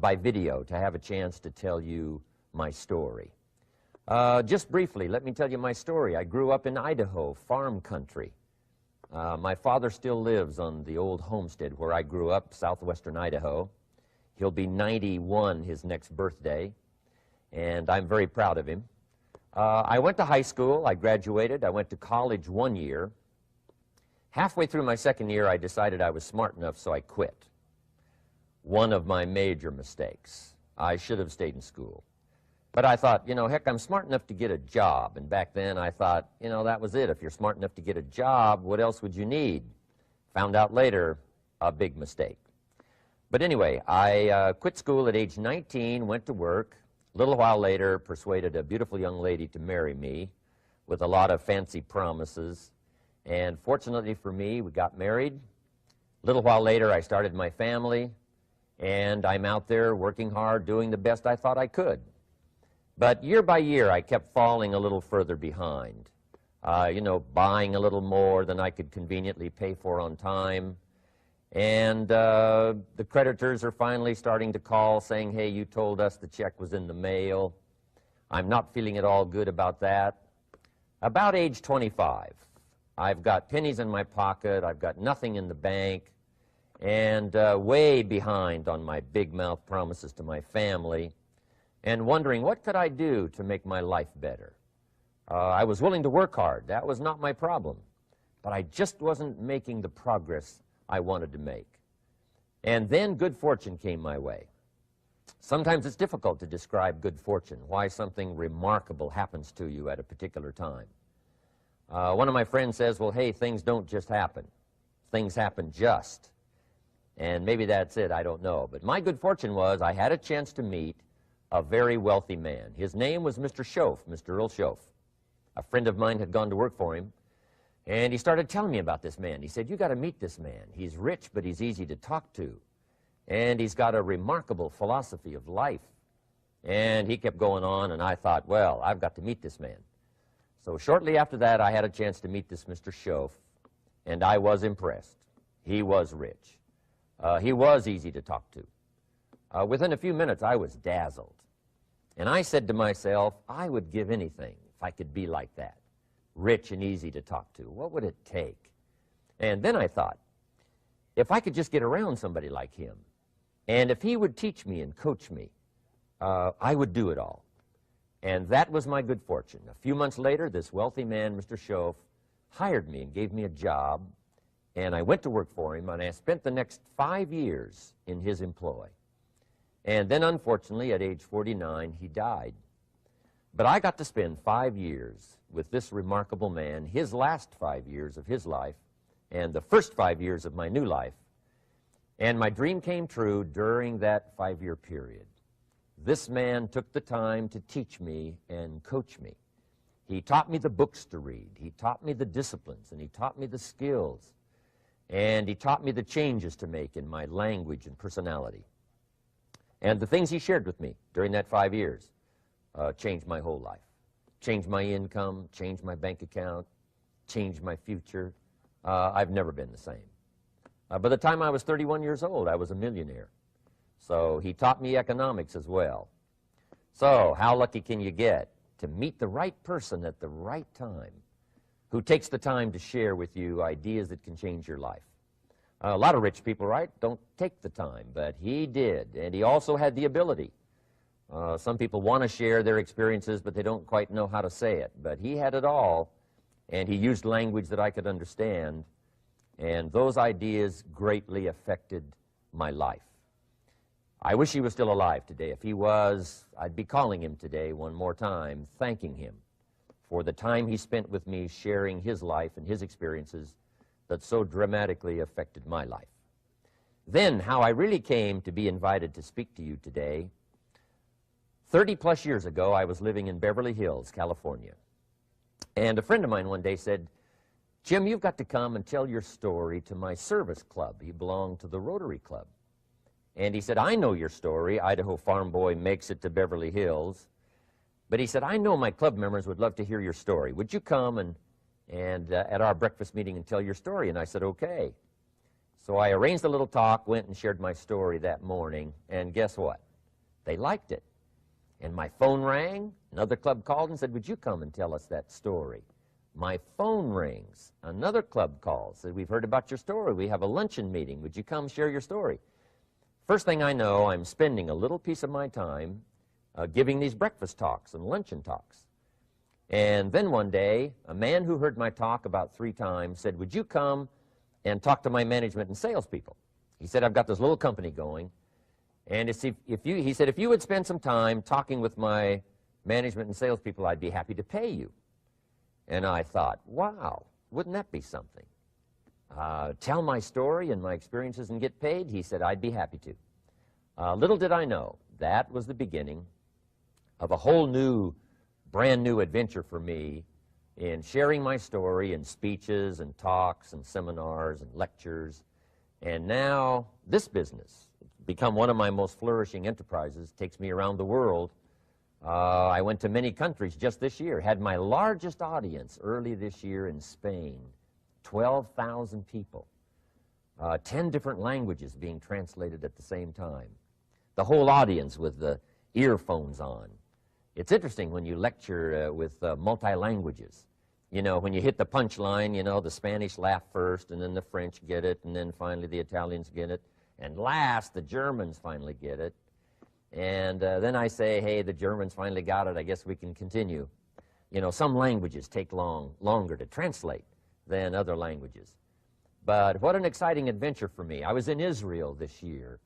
by video to have a chance to tell you my story. Just briefly, let me tell you my story. I grew up in Idaho, farm country. My father still lives on the old homestead where I grew up, southwestern Idaho. He'll be 91 his next birthday, and I'm very proud of him. I went to high school. I graduated. I went to college 1 year. Halfway through my second year, I decided I was smart enough, so I quit. One of my major mistakes. I should have stayed in school. But I thought, heck, I'm smart enough to get a job. And back then I thought, that was it. If you're smart enough to get a job, what else would you need? Found out later, a big mistake. But anyway, I quit school at age 19, went to work. A little while later, persuaded a beautiful young lady to marry me with a lot of fancy promises. And fortunately for me, we got married. A little while later, I started my family. And I'm out there working hard, doing the best I thought I could. But year by year, I kept falling a little further behind. Buying a little more than I could conveniently pay for on time. And the creditors are finally starting to call saying, hey, you told us the check was in the mail. I'm not feeling at all good about that. About age 25, I've got pennies in my pocket, I've got nothing in the bank, and way behind on my big mouth promises to my family, and wondering what could I do to make my life better. I was willing to work hard. That was not my problem. But I just wasn't making the progress I wanted to make. And then good fortune came my way. Sometimes it's difficult to describe good fortune, why something remarkable happens to you at a particular time. One of my friends says, well, hey, things don't just happen. Things happen just. And maybe that's it, I don't know. But my good fortune was I had a chance to meet a very wealthy man. His name was Mr. Schoaf, Mr. Earl Schoaf. A friend of mine had gone to work for him, and he started telling me about this man. He said, you got to meet this man. He's rich, but he's easy to talk to. And he's got a remarkable philosophy of life. And he kept going on, and I thought, well, I've got to meet this man. So shortly after that, I had a chance to meet this Mr. Schoaf, and I was impressed. He was rich. He was easy to talk to. Within a few minutes, I was dazzled. And I said to myself, I would give anything if I could be like that, rich and easy to talk to. What would it take? And then I thought, if I could just get around somebody like him, and if he would teach me and coach me, I would do it all. And that was my good fortune. A few months later, this wealthy man, Mr. Schoaf, hired me and gave me a job, and I went to work for him, and I spent the next 5 years in his employ. And then, unfortunately, at age 49, he died. But I got to spend 5 years with this remarkable man, his last 5 years of his life, and the first 5 years of my new life. And my dream came true during that 5-year period. This man took the time to teach me and coach me. He taught me the books to read. He taught me the disciplines, and he taught me the skills. And he taught me the changes to make in my language and personality. And the things he shared with me during that 5 years changed my whole life. Changed my income, changed my bank account, changed my future. I've never been the same. By the time I was 31 years old, I was a millionaire. So he taught me economics as well. So how lucky can you get to meet the right person at the right time who takes the time to share with you ideas that can change your life? A lot of rich people, right, don't take the time, but he did, and he also had the ability. Some people want to share their experiences, but they don't quite know how to say it. But he had it all, and he used language that I could understand, and those ideas greatly affected my life. I wish he was still alive today. If he was, I'd be calling him today one more time, thanking him for the time he spent with me sharing his life and his experiences that so dramatically affected my life. Then, how I really came to be invited to speak to you today. 30-plus years ago, I was living in Beverly Hills, California. And a friend of mine one day said, Jim, you've got to come and tell your story to my service club. He belonged to the Rotary Club. And he said, I know your story. Idaho farm boy makes it to Beverly Hills. But he said, I know my club members would love to hear your story. Would you come and at our breakfast meeting and tell your story? And I said, okay. So I arranged a little talk, went and shared my story that morning, and guess what? They liked it. And my phone rang. Another club called and said, would you come and tell us that story? My phone rings. Another club calls, said, we've heard about your story. We have a luncheon meeting. Would you come share your story? First thing I know, I'm spending a little piece of my time giving these breakfast talks and luncheon talks. And then one day, a man who heard my talk about 3 times said, would you come and talk to my management and salespeople? He said, I've got this little company going, and he said, if you would spend some time talking with my management and salespeople, I'd be happy to pay you. And I thought, wow, wouldn't that be something? Tell my story and my experiences and get paid? He said, I'd be happy to. Little did I know, that was the beginning of a whole new, brand new adventure for me in sharing my story in speeches and talks and seminars and lectures. And now this business, it's become one of my most flourishing enterprises, takes me around the world. I went to many countries just this year, had my largest audience early this year in Spain, 12,000 people, 10 different languages being translated at the same time, the whole audience with the earphones on. It's interesting when you lecture with multi-languages. You know, when you hit the punchline, you know, the Spanish laugh first, and then the French get it, and then finally the Italians get it, and last the Germans finally get it. And then I say, hey, the Germans finally got it, I guess we can continue. You know, some languages take longer to translate than other languages. But what an exciting adventure for me. I was in Israel this year.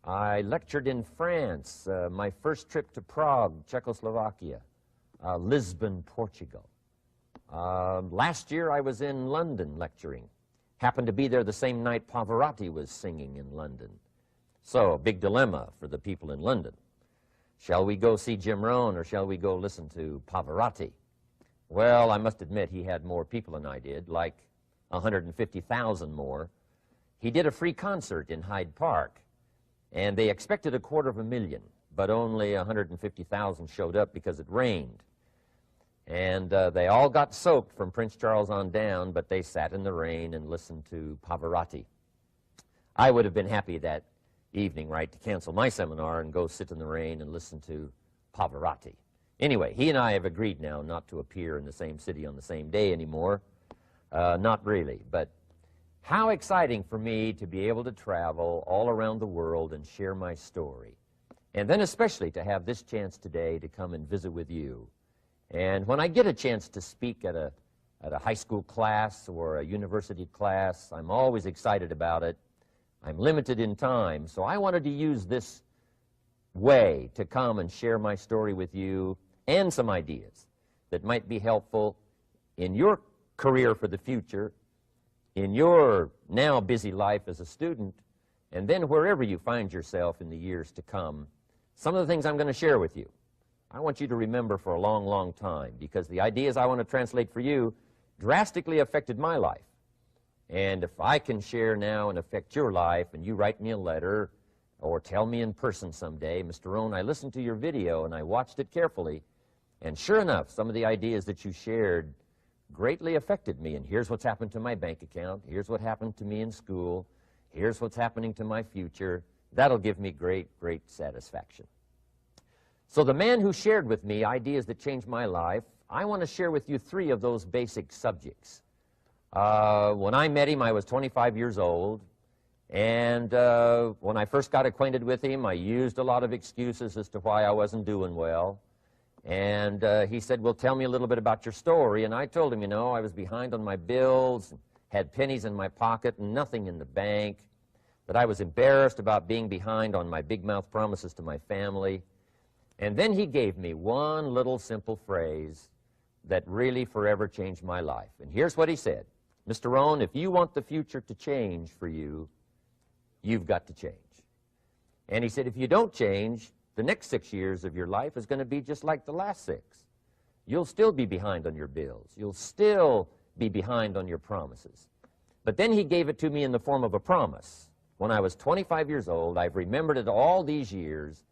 I lectured in France, my first trip to Prague, Czechoslovakia, Lisbon, Portugal. Last year I was in London lecturing. Happened to be there the same night Pavarotti was singing in London. So, a big dilemma for the people in London. Shall we go see Jim Rohn, or shall we go listen to Pavarotti? Well, I must admit he had more people than I did, like 150,000 more. He did a free concert in Hyde Park, and they expected 250,000, but only 150,000 showed up because it rained. And they all got soaked from Prince Charles on down, but they sat in the rain and listened to Pavarotti. I would have been happy that evening, right, to cancel my seminar and go sit in the rain and listen to Pavarotti. Anyway, he and I have agreed now not to appear in the same city on the same day anymore. Not really, but how exciting for me to be able to travel all around the world and share my story. And then especially to have this chance today to come and visit with you. And when I get a chance to speak at a high school class or a university class, I'm always excited about it. I'm limited in time, so I wanted to use this way to come and share my story with you and some ideas that might be helpful in your career for the future, in your now busy life as a student, and then wherever you find yourself in the years to come. Some of the things I'm going to share with you, I want you to remember for a long, long time, because the ideas I want to translate for you drastically affected my life. And if I can share now and affect your life, and you write me a letter or tell me in person someday, Mr. Rohn, I listened to your video and I watched it carefully, and sure enough, some of the ideas that you shared greatly affected me, and here's what's happened to my bank account, here's what happened to me in school, here's what's happening to my future. That'll give me great, great satisfaction. So the man who shared with me ideas that changed my life, I want to share with you 3 of those basic subjects. When I met him, I was 25 years old, and when I first got acquainted with him, I used a lot of excuses as to why I wasn't doing well. And he said, well, tell me a little bit about your story. And I told him, you know, I was behind on my bills, had pennies in my pocket and nothing in the bank, that I was embarrassed about being behind on my big mouth promises to my family. And then he gave me one little simple phrase that really forever changed my life. And here's what he said. Mr. Rohn, if you want the future to change for you, you've got to change. And he said, if you don't change, the next 6 years of your life is going to be just like the last 6. You'll still be behind on your bills. You'll still be behind on your promises. But then he gave it to me in the form of a promise. When I was 25 years old, I've remembered it all these years,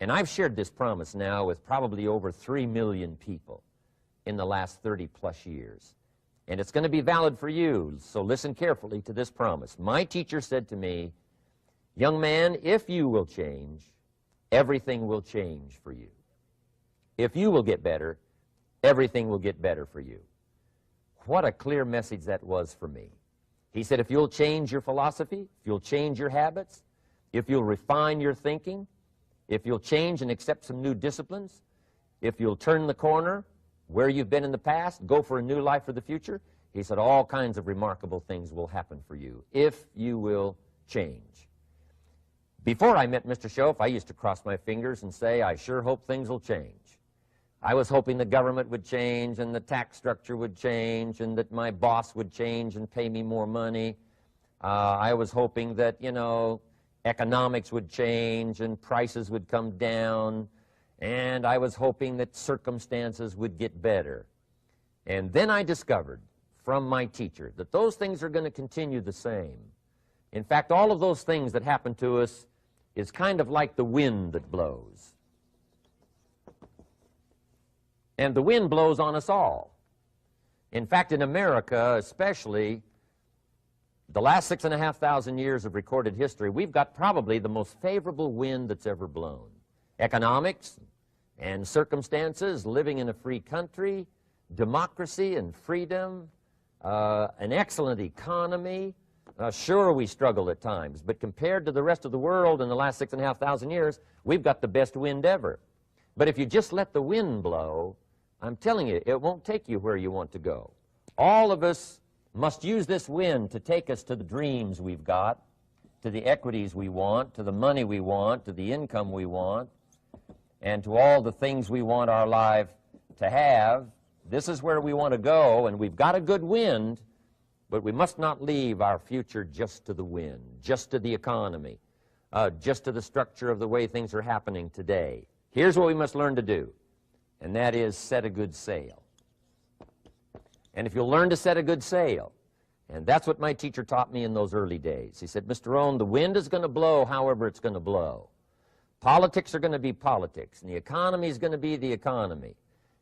and I've shared this promise now with probably over 3 million people in the last 30-plus years. And it's going to be valid for you, so listen carefully to this promise. My teacher said to me, young man, if you will change, everything will change for you. If you will get better, everything will get better for you. What a clear message that was for me. He said, if you'll change your philosophy, if you'll change your habits, if you'll refine your thinking, if you'll change and accept some new disciplines, if you'll turn the corner where you've been in the past, go for a new life for the future, he said all kinds of remarkable things will happen for you if you will change. Before I met Mr. Schoaf, I used to cross my fingers and say, I sure hope things will change. I was hoping the government would change and the tax structure would change and that my boss would change and pay me more money. I was hoping that, you know, economics would change and prices would come down, and I was hoping that circumstances would get better. And then I discovered from my teacher that those things are going to continue the same. In fact, all of those things that happen to us is kind of like the wind that blows. And the wind blows on us all. In fact, in America especially, the last 6,500 years of recorded history, we've got probably the most favorable wind that's ever blown. Economics and circumstances, living in a free country, democracy and freedom, an excellent economy. Sure, we struggle at times, but compared to the rest of the world in the last 6,500 years, we've got the best wind ever. But if you just let the wind blow, I'm telling you, it won't take you where you want to go. All of us must use this wind to take us to the dreams we've got, to the equities we want, to the money we want, to the income we want, and to all the things we want our life to have. This is where we want to go, and we've got a good wind, but we must not leave our future just to the wind, just to the economy, just to the structure of the way things are happening today. Here's what we must learn to do, and that is set a good sail. And if you'll learn to set a good sail, and that's what my teacher taught me in those early days. He said, Mr. Rohn, the wind is going to blow however it's going to blow. Politics are going to be politics, and the economy is going to be the economy.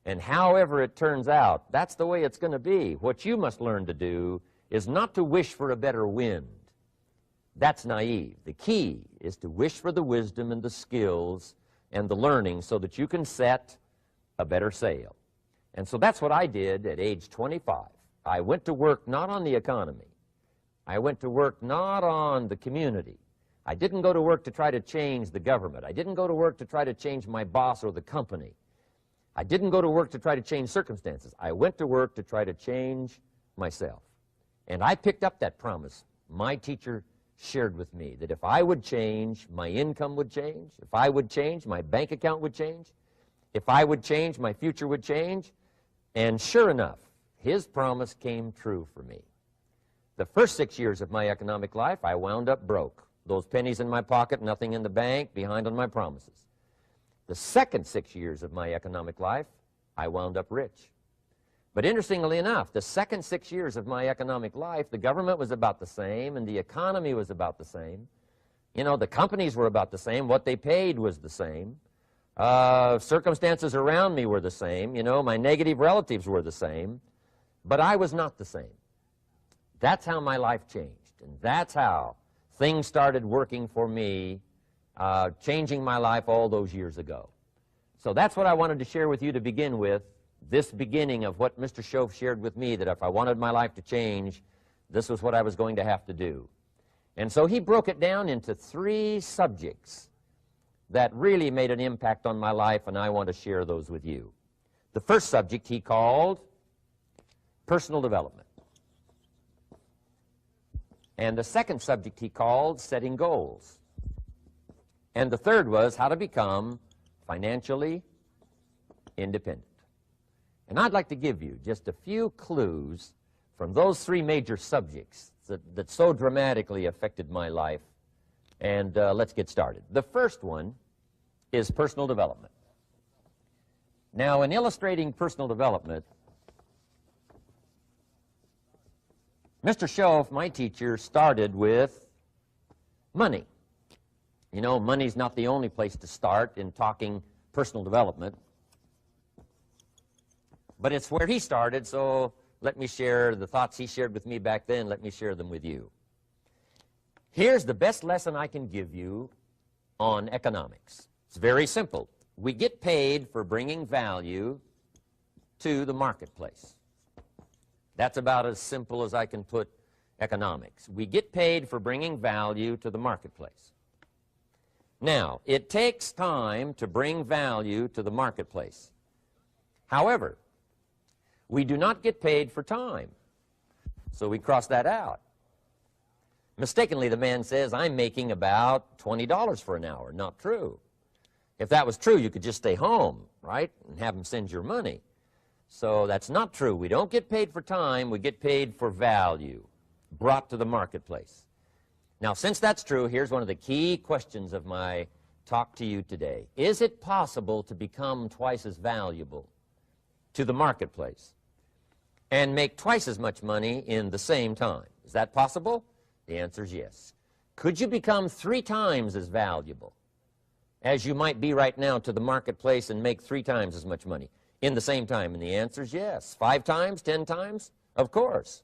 And however it turns out, that's the way it's going to be. What you must learn to do is not to wish for a better wind. That's naive. The key is to wish for the wisdom and the skills and the learning so that you can set a better sail. And so that's what I did at age 25. I went to work not on the economy. I went to work not on the community. I didn't go to work to try to change the government. I didn't go to work to try to change my boss or the company. I didn't go to work to try to change circumstances. I went to work to try to change myself. And I picked up that promise. My teacher shared with me that if I would change, my income would change. If I would change, my bank account would change. If I would change, my future would change. And sure enough, his promise came true for me. The first 6 years of my economic life, I wound up broke. Those pennies in my pocket, nothing in the bank, behind on my promises. The second 6 years of my economic life, I wound up rich. But interestingly enough, the second 6 years of my economic life, the government was about the same and the economy was about the same. You know, the companies were about the same. What they paid was the same. Circumstances around me were the same. You know, my negative relatives were the same. But I was not the same. That's how my life changed. And that's how things started working for me, changing my life all those years ago. So that's what I wanted to share with you to begin with, this beginning of what Mr. Shoaff shared with me, that if I wanted my life to change, this was what I was going to have to do. And so he broke it down into 3 subjects that really made an impact on my life, and I want to share those with you. The first subject he called personal development. And the second subject he called setting goals. And the third was how to become financially independent. And I'd like to give you just a few clues from those 3 major subjects that so dramatically affected my life. And let's get started. The first one is personal development. Now, in illustrating personal development, Mr. Shoaff, my teacher, started with money. You know, money's not the only place to start in talking personal development, but it's where he started, so let me share the thoughts he shared with me back then. Let me share them with you. Here's the best lesson I can give you on economics. It's very simple. We get paid for bringing value to the marketplace. That's about as simple as I can put economics. We get paid for bringing value to the marketplace. Now, it takes time to bring value to the marketplace. However, we do not get paid for time, so we cross that out. Mistakenly, the man says, I'm making about $20 for an hour. Not true. If that was true, you could just stay home, right, and have him send your money. So that's not true. We don't get paid for time. We get paid for value brought to the marketplace. Now, since that's true, here's one of the key questions of my talk to you today. Is it possible to become twice as valuable to the marketplace and make twice as much money in the same time? Is that possible? The answer is yes. Could you become 3 times as valuable as you might be right now to the marketplace and make 3 times as much money in the same time? And the answer is yes. 5 times, 10 times? Of course.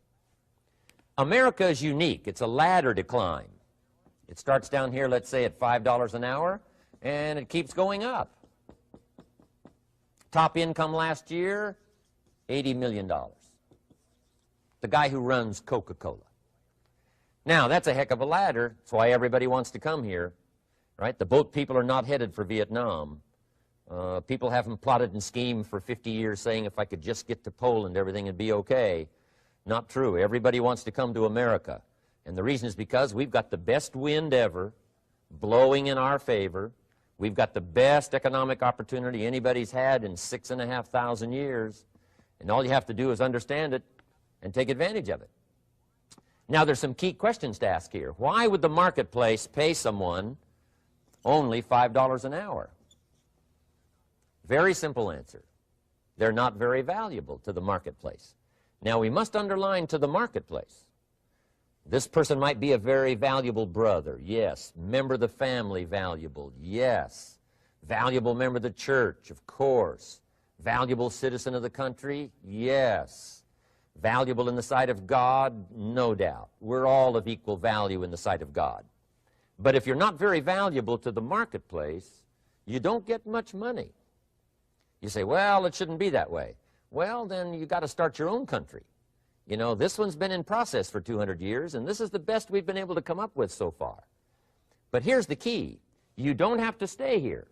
America is unique. It's a ladder to climb. It starts down here, let's say, at $5 an hour, and it keeps going up. Top income last year, $80 million. The guy who runs Coca-Cola. Now, that's a heck of a ladder. That's why everybody wants to come here, right? The boat people are not headed for Vietnam. People haven't plotted and schemed for 50 years saying if I could just get to Poland, everything would be okay. Not true. Everybody wants to come to America. And the reason is because we've got the best wind ever blowing in our favor. We've got the best economic opportunity anybody's had in 6,500 years. And all you have to do is understand it and take advantage of it. Now, there's some key questions to ask here. Why would the marketplace pay someone only $5 an hour? Very simple answer. They're not very valuable to the marketplace. Now, we must underline to the marketplace. This person might be a very valuable brother, yes. Member of the family, valuable, yes. Valuable member of the church, of course. Valuable citizen of the country, yes. Valuable in the sight of God? No doubt. We're all of equal value in the sight of God. But if you're not very valuable to the marketplace, you don't get much money. You say, well, it shouldn't be that way. Well, then you got to start your own country. You know, this one's been in process for 200 years, and this is the best we've been able to come up with so far. But here's the key. You don't have to stay here.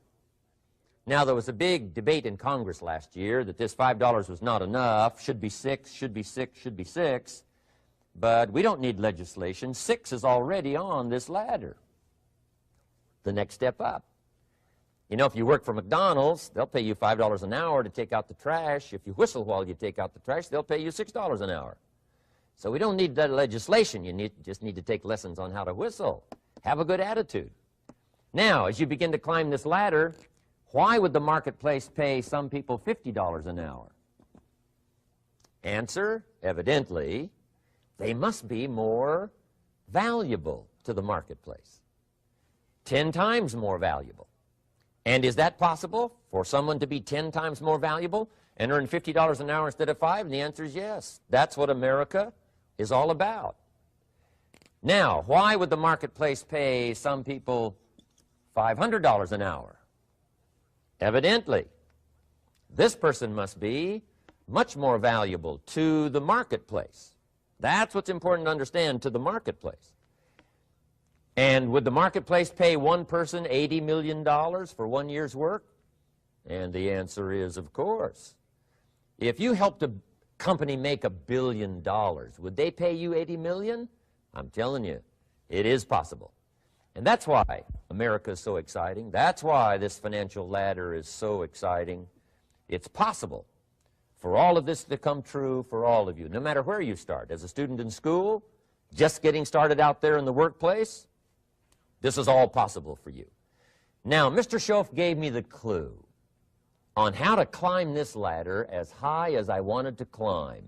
Now, there was a big debate in Congress last year that this $5 was not enough, should be 6, should be 6, should be 6. But we don't need legislation. 6 is already on this ladder. The next step up. You know, if you work for McDonald's, they'll pay you $5 an hour to take out the trash. If you whistle while you take out the trash, they'll pay you $6 an hour. So we don't need that legislation. You just need to take lessons on how to whistle. Have a good attitude. Now, as you begin to climb this ladder, why would the marketplace pay some people $50 an hour? Answer, evidently, they must be more valuable to the marketplace. 10 times more valuable. And is that possible for someone to be 10 times more valuable and earn $50 an hour instead of 5? And the answer is yes. That's what America is all about. Now, why would the marketplace pay some people $500 an hour? Evidently, this person must be much more valuable to the marketplace. That's what's important to understand, to the marketplace. And would the marketplace pay one person $80 million for 1 year's work? And the answer is, of course. If you helped a company make $1 billion, would they pay you $80 million? I'm telling you, it is possible. And that's why America is so exciting. That's why this financial ladder is so exciting. It's possible for all of this to come true for all of you, no matter where you start. As a student in school, just getting started out there in the workplace, this is all possible for you. Now, Mr. Schoaf gave me the clue on how to climb this ladder as high as I wanted to climb.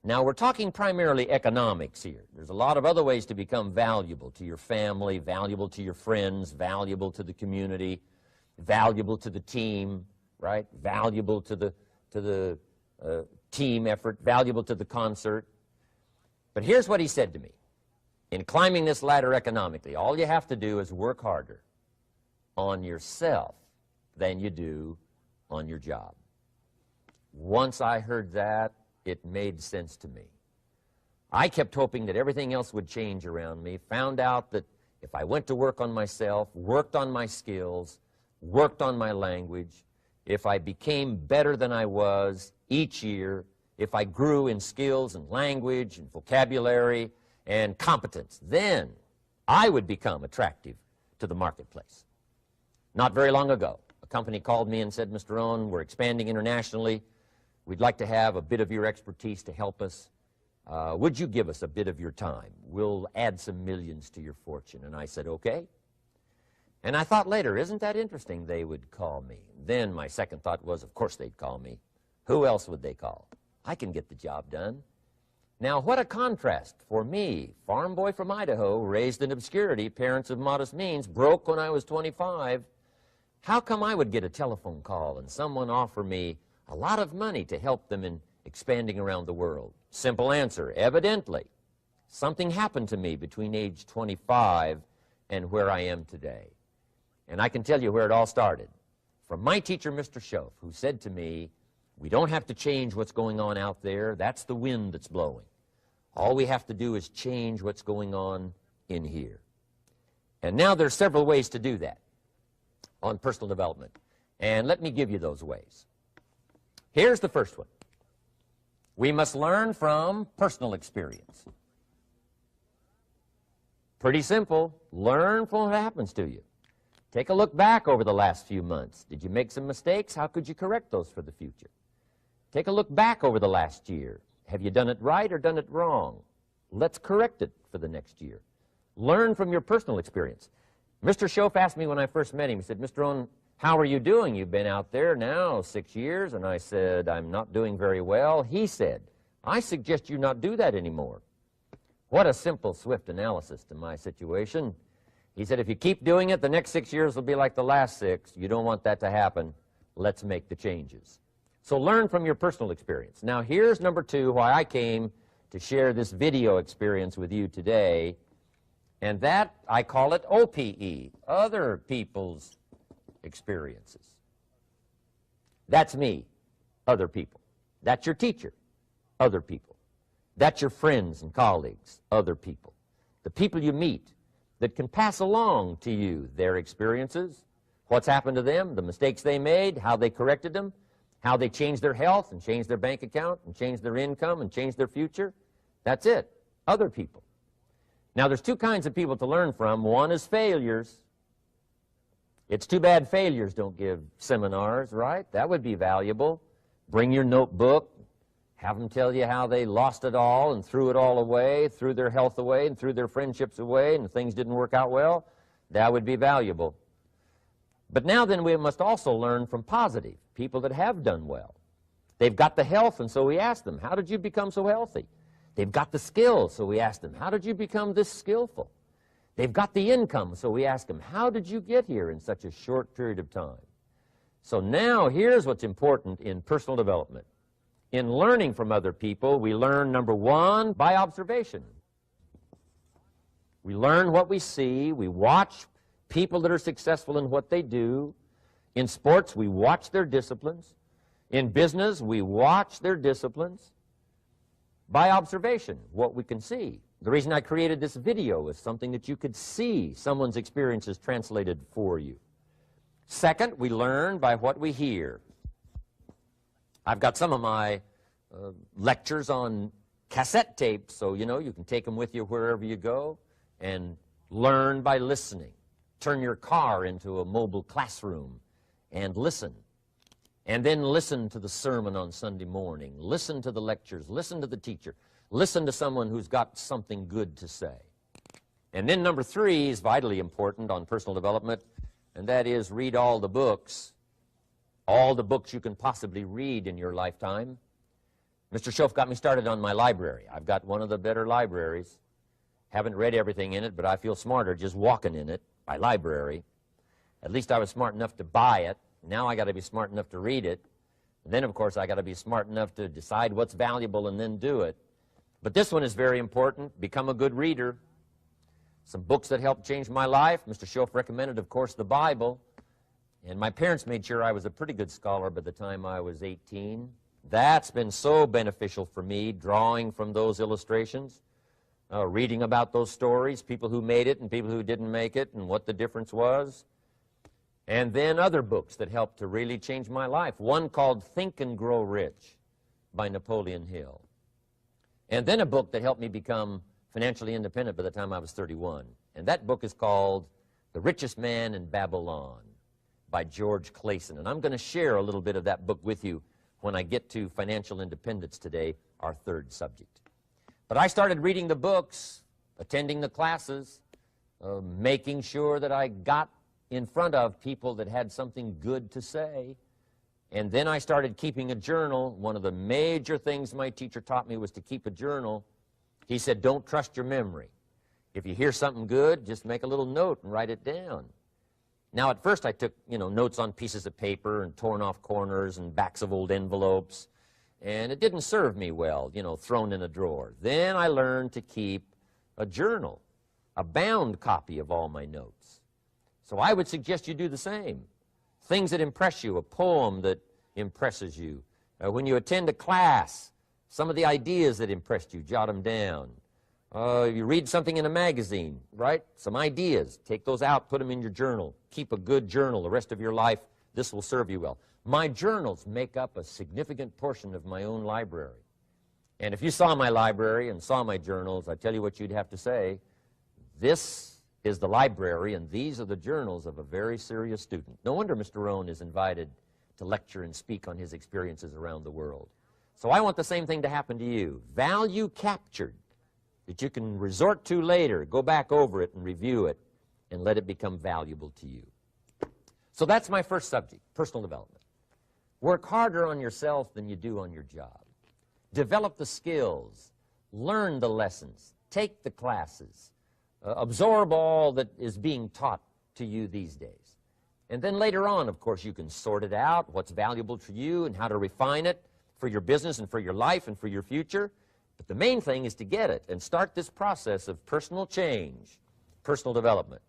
Now, we're talking primarily economics here. There's a lot of other ways to become valuable to your family, valuable to your friends, valuable to the community, valuable to the team, right? Valuable to the team effort, valuable to the concert. But here's what he said to me. In climbing this ladder economically, all you have to do is work harder on yourself than you do on your job. Once I heard that, it made sense to me. I kept hoping that everything else would change around me, found out that if I went to work on myself, worked on my skills, worked on my language, if I became better than I was each year, if I grew in skills and language and vocabulary and competence, then I would become attractive to the marketplace. Not very long ago, a company called me and said, Mr. Rohn, we're expanding internationally. We'd like to have a bit of your expertise to help us. Would you give us a bit of your time? We'll add some millions to your fortune. And I said, okay. And I thought later, isn't that interesting? They would call me. Then my second thought was, of course they'd call me. Who else would they call? I can get the job done. Now, what a contrast for me, farm boy from Idaho, raised in obscurity, parents of modest means, broke when I was 25. How come I would get a telephone call and someone offer me a lot of money to help them in expanding around the world? Simple answer, evidently. Something happened to me between age 25 and where I am today. And I can tell you where it all started. From my teacher, Mr. Schoaf, who said to me, we don't have to change what's going on out there. That's the wind that's blowing. All we have to do is change what's going on in here. And now there's several ways to do that on personal development. And let me give you those ways. Here's the first one. We must learn from personal experience. Pretty simple. Learn from what happens to you. Take a look back over the last few months. Did you make some mistakes? How could you correct those for the future? Take a look back over the last year. Have you done it right or done it wrong? Let's correct it for the next year. Learn from your personal experience. Mr. Schoaf asked me when I first met him, he said, Mr. Rohn, how are you doing? You've been out there now 6 years. And I said, I'm not doing very well. He said, I suggest you not do that anymore. What a simple, swift analysis to my situation. He said, if you keep doing it, the next 6 years will be like the last 6. You don't want that to happen. Let's make the changes. So learn from your personal experience. Now here's number 2, why I came to share this video experience with you today, and that, I call it OPE, other people's experiences. That's me, other people. That's your teacher, other people. That's your friends and colleagues, other people. The people you meet that can pass along to you their experiences, what's happened to them, the mistakes they made, how they corrected them, how they changed their health and changed their bank account and changed their income and changed their future. That's it, other people. Now there's 2 kinds of people to learn from. One is failures. It's too bad failures don't give seminars, right? That would be valuable. Bring your notebook, have them tell you how they lost it all and threw it all away, threw their health away and threw their friendships away and things didn't work out well. That would be valuable. But now then we must also learn from positive, people that have done well. They've got the health, and so we ask them, how did you become so healthy? They've got the skills, so we ask them, how did you become this skillful? They've got the income, so we ask them, how did you get here in such a short period of time? So now here's what's important in personal development. In learning from other people, we learn, number 1, by observation. We learn what we see. We watch people that are successful in what they do. In sports, we watch their disciplines. In business, we watch their disciplines. By observation, what we can see. The reason I created this video is something that you could see someone's experiences translated for you. Second, we learn by what we hear. I've got some of my lectures on cassette tapes, so you know you can take them with you wherever you go and learn by listening. Turn your car into a mobile classroom and listen. And then listen to the sermon on Sunday morning. Listen to the lectures. Listen to the teacher. Listen to someone who's got something good to say. And then number 3 is vitally important on personal development, and that is read all the books you can possibly read in your lifetime. Mr. Schoaf got me started on my library. I've got one of the better libraries. Haven't read everything in it, but I feel smarter just walking in it. My library. At least I was smart enough to buy it. Now I got to be smart enough to read it. And then, of course, I got to be smart enough to decide what's valuable and then do it. But this one is very important. Become a good reader. Some books that helped change my life. Mr. Schoaf recommended, of course, the Bible. And my parents made sure I was a pretty good scholar by the time I was 18. That's been so beneficial for me, drawing from those illustrations, reading about those stories, people who made it and people who didn't make it, and what the difference was. And then other books that helped to really change my life. One called Think and Grow Rich by Napoleon Hill. And then a book that helped me become financially independent by the time I was 31. And that book is called The Richest Man in Babylon by George Clason. And I'm going to share a little bit of that book with you when I get to financial independence today, our 3rd subject. But I started reading the books, attending the classes, making sure that I got in front of people that had something good to say. And then I started keeping a journal. One of the major things my teacher taught me was to keep a journal. He said, don't trust your memory. If you hear something good, just make a little note and write it down. Now, at first I took, notes on pieces of paper and torn off corners and backs of old envelopes. And it didn't serve me well, thrown in a drawer. Then I learned to keep a journal, a bound copy of all my notes. So I would suggest you do the same. Things that impress you, a poem that impresses you. When you attend a class, some of the ideas that impressed you, jot them down. You read something in a magazine, right? Some ideas. Take those out, put them in your journal. Keep a good journal the rest of your life. This will serve you well. My journals make up a significant portion of my own library. And if you saw my library and saw my journals, I tell you what you'd have to say. This is the library, and these are the journals of a very serious student. No wonder Mr. Rohn is invited to lecture and speak on his experiences around the world. So I want the same thing to happen to you. Value captured that you can resort to later, go back over it and review it, and let it become valuable to you. So that's my first subject, personal development. Work harder on yourself than you do on your job. Develop the skills. Learn the lessons. Take the classes. Absorb all that is being taught to you these days. And then later on, of course, you can sort it out, what's valuable to you and how to refine it for your business and for your life and for your future. But the main thing is to get it and start this process of personal change, personal development.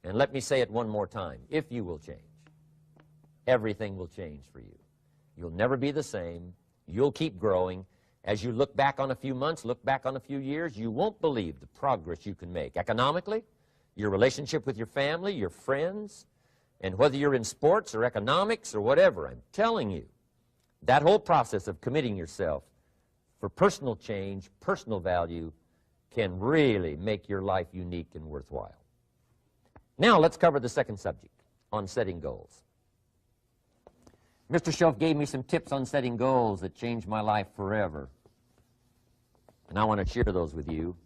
And let me say it one more time. If you will change, everything will change for you. You'll never be the same. You'll keep growing. As you look back on a few months, look back on a few years, you won't believe the progress you can make economically, your relationship with your family, your friends, and whether you're in sports or economics or whatever. I'm telling you, that whole process of committing yourself for personal change, personal value, can really make your life unique and worthwhile. Now let's cover the second subject, on setting goals. Mr. Shelf gave me some tips on setting goals that changed my life forever. And I want to share those with you.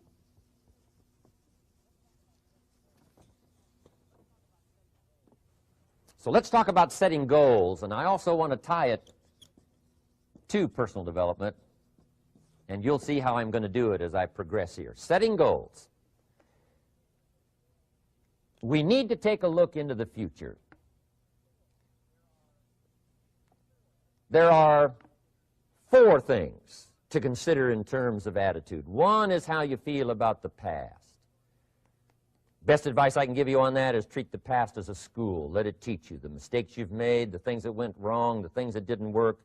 So let's talk about setting goals, and I also want to tie it to personal development, and you'll see how I'm going to do it as I progress here. Setting goals. We need to take a look into the future. There are 4 things to consider in terms of attitude. One is how you feel about the past. Best advice I can give you on that is treat the past as a school. Let it teach you the mistakes you've made, the things that went wrong, the things that didn't work.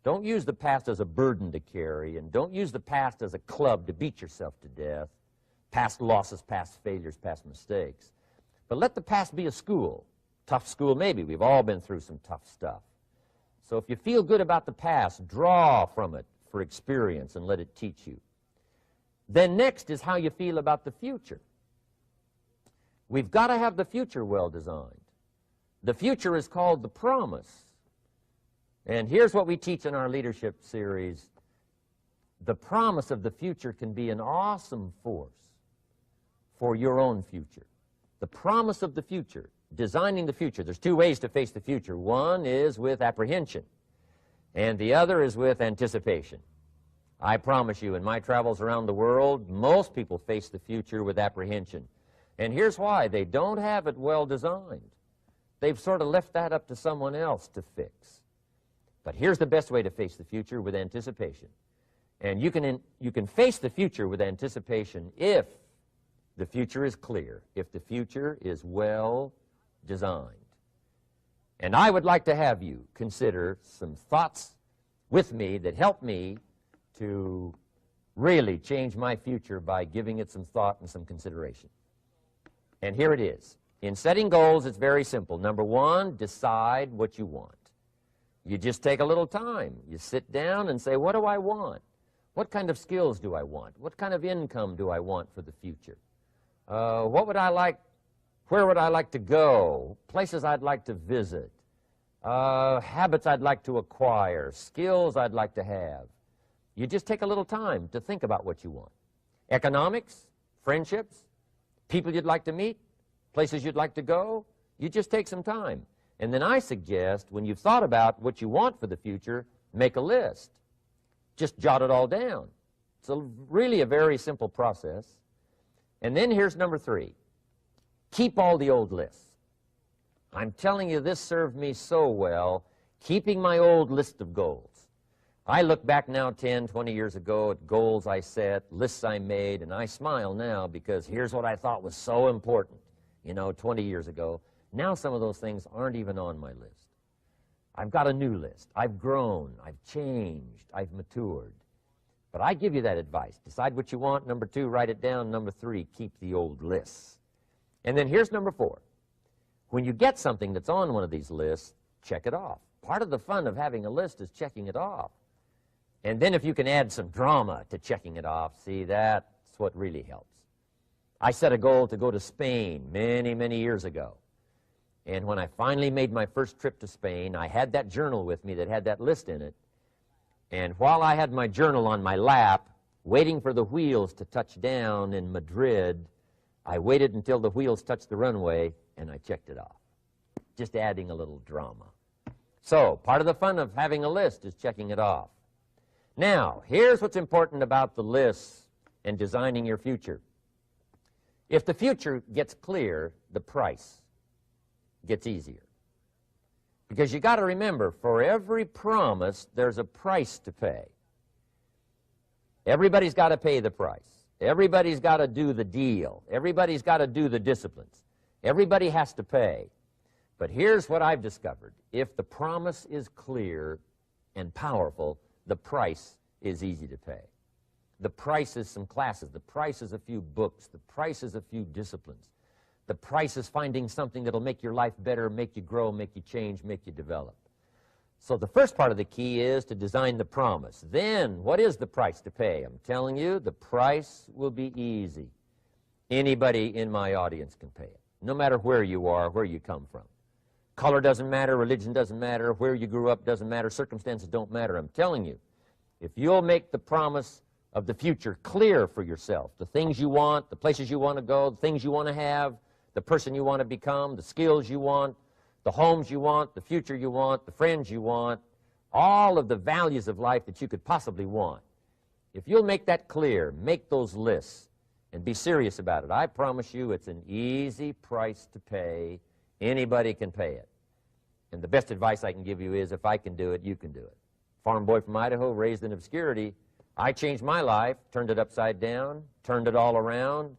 Don't use the past as a burden to carry, and don't use the past as a club to beat yourself to death. Past losses, past failures, past mistakes. But let the past be a school. Tough school maybe. We've all been through some tough stuff. So if you feel good about the past, draw from it for experience and let it teach you. Then next is how you feel about the future. We've got to have the future well designed. The future is called the promise. And here's what we teach in our leadership series. The promise of the future can be an awesome force for your own future. The promise of the future, designing the future. There's 2 ways to face the future. One is with apprehension, and the other is with anticipation. I promise you, in my travels around the world, most people face the future with apprehension. And here's why. They don't have it well designed. They've sort of left that up to someone else to fix. But here's the best way to face the future, with anticipation. And you can face the future with anticipation if the future is clear, if the future is well designed. And I would like to have you consider some thoughts with me that help me to really change my future by giving it some thought and some consideration. And here it is. In setting goals, it's very simple. Number 1, decide what you want. You just take a little time. You sit down and say, what do I want? What kind of skills do I want? What kind of income do I want for the future? What would I like? Where would I like to go? Places I'd like to visit. Habits I'd like to acquire. Skills I'd like to have. You just take a little time to think about what you want. Economics, friendships, people you'd like to meet, places you'd like to go. You just take some time. And then I suggest, when you've thought about what you want for the future, make a list. Just jot it all down. It's really a very simple process. And then here's number 3. Keep all the old lists. I'm telling you, this served me so well, keeping my old list of goals. I look back now 10, 20 years ago at goals I set, lists I made, and I smile now because here's what I thought was so important, 20 years ago. Now some of those things aren't even on my list. I've got a new list. I've grown. I've changed. I've matured. But I give you that advice. Decide what you want. Number 2, write it down. Number 3, keep the old lists. And then here's number 4. When you get something that's on one of these lists, check it off. Part of the fun of having a list is checking it off. And then if you can add some drama to checking it off, see, that's what really helps. I set a goal to go to Spain many, many years ago. And when I finally made my first trip to Spain, I had that journal with me that had that list in it. And while I had my journal on my lap, waiting for the wheels to touch down in Madrid, I waited until the wheels touched the runway, and I checked it off, just adding a little drama. So part of the fun of having a list is checking it off. Now, here's what's important about the lists and designing your future. If the future gets clear, the price gets easier. Because you got to remember, for every promise, there's a price to pay. Everybody's got to pay the price. Everybody's got to do the deal. Everybody's got to do the disciplines. Everybody has to pay. But here's what I've discovered. If the promise is clear and powerful, the price is easy to pay. The price is some classes. The price is a few books. The price is a few disciplines. The price is finding something that'll make your life better, make you grow, make you change, make you develop. So the first part of the key is to design the promise. Then, what is the price to pay? I'm telling you, the price will be easy. Anybody in my audience can pay it, no matter where you are, where you come from. Color doesn't matter, religion doesn't matter, where you grew up doesn't matter, circumstances don't matter. I'm telling you, if you'll make the promise of the future clear for yourself, the things you want, the places you want to go, the things you want to have, the person you want to become, the skills you want, the homes you want, the future you want, the friends you want, all of the values of life that you could possibly want. If you'll make that clear, make those lists, and be serious about it, I promise you it's an easy price to pay. Anybody can pay it. And the best advice I can give you is, if I can do it, you can do it. Farm boy from Idaho, raised in obscurity, I changed my life, turned it upside down, turned it all around,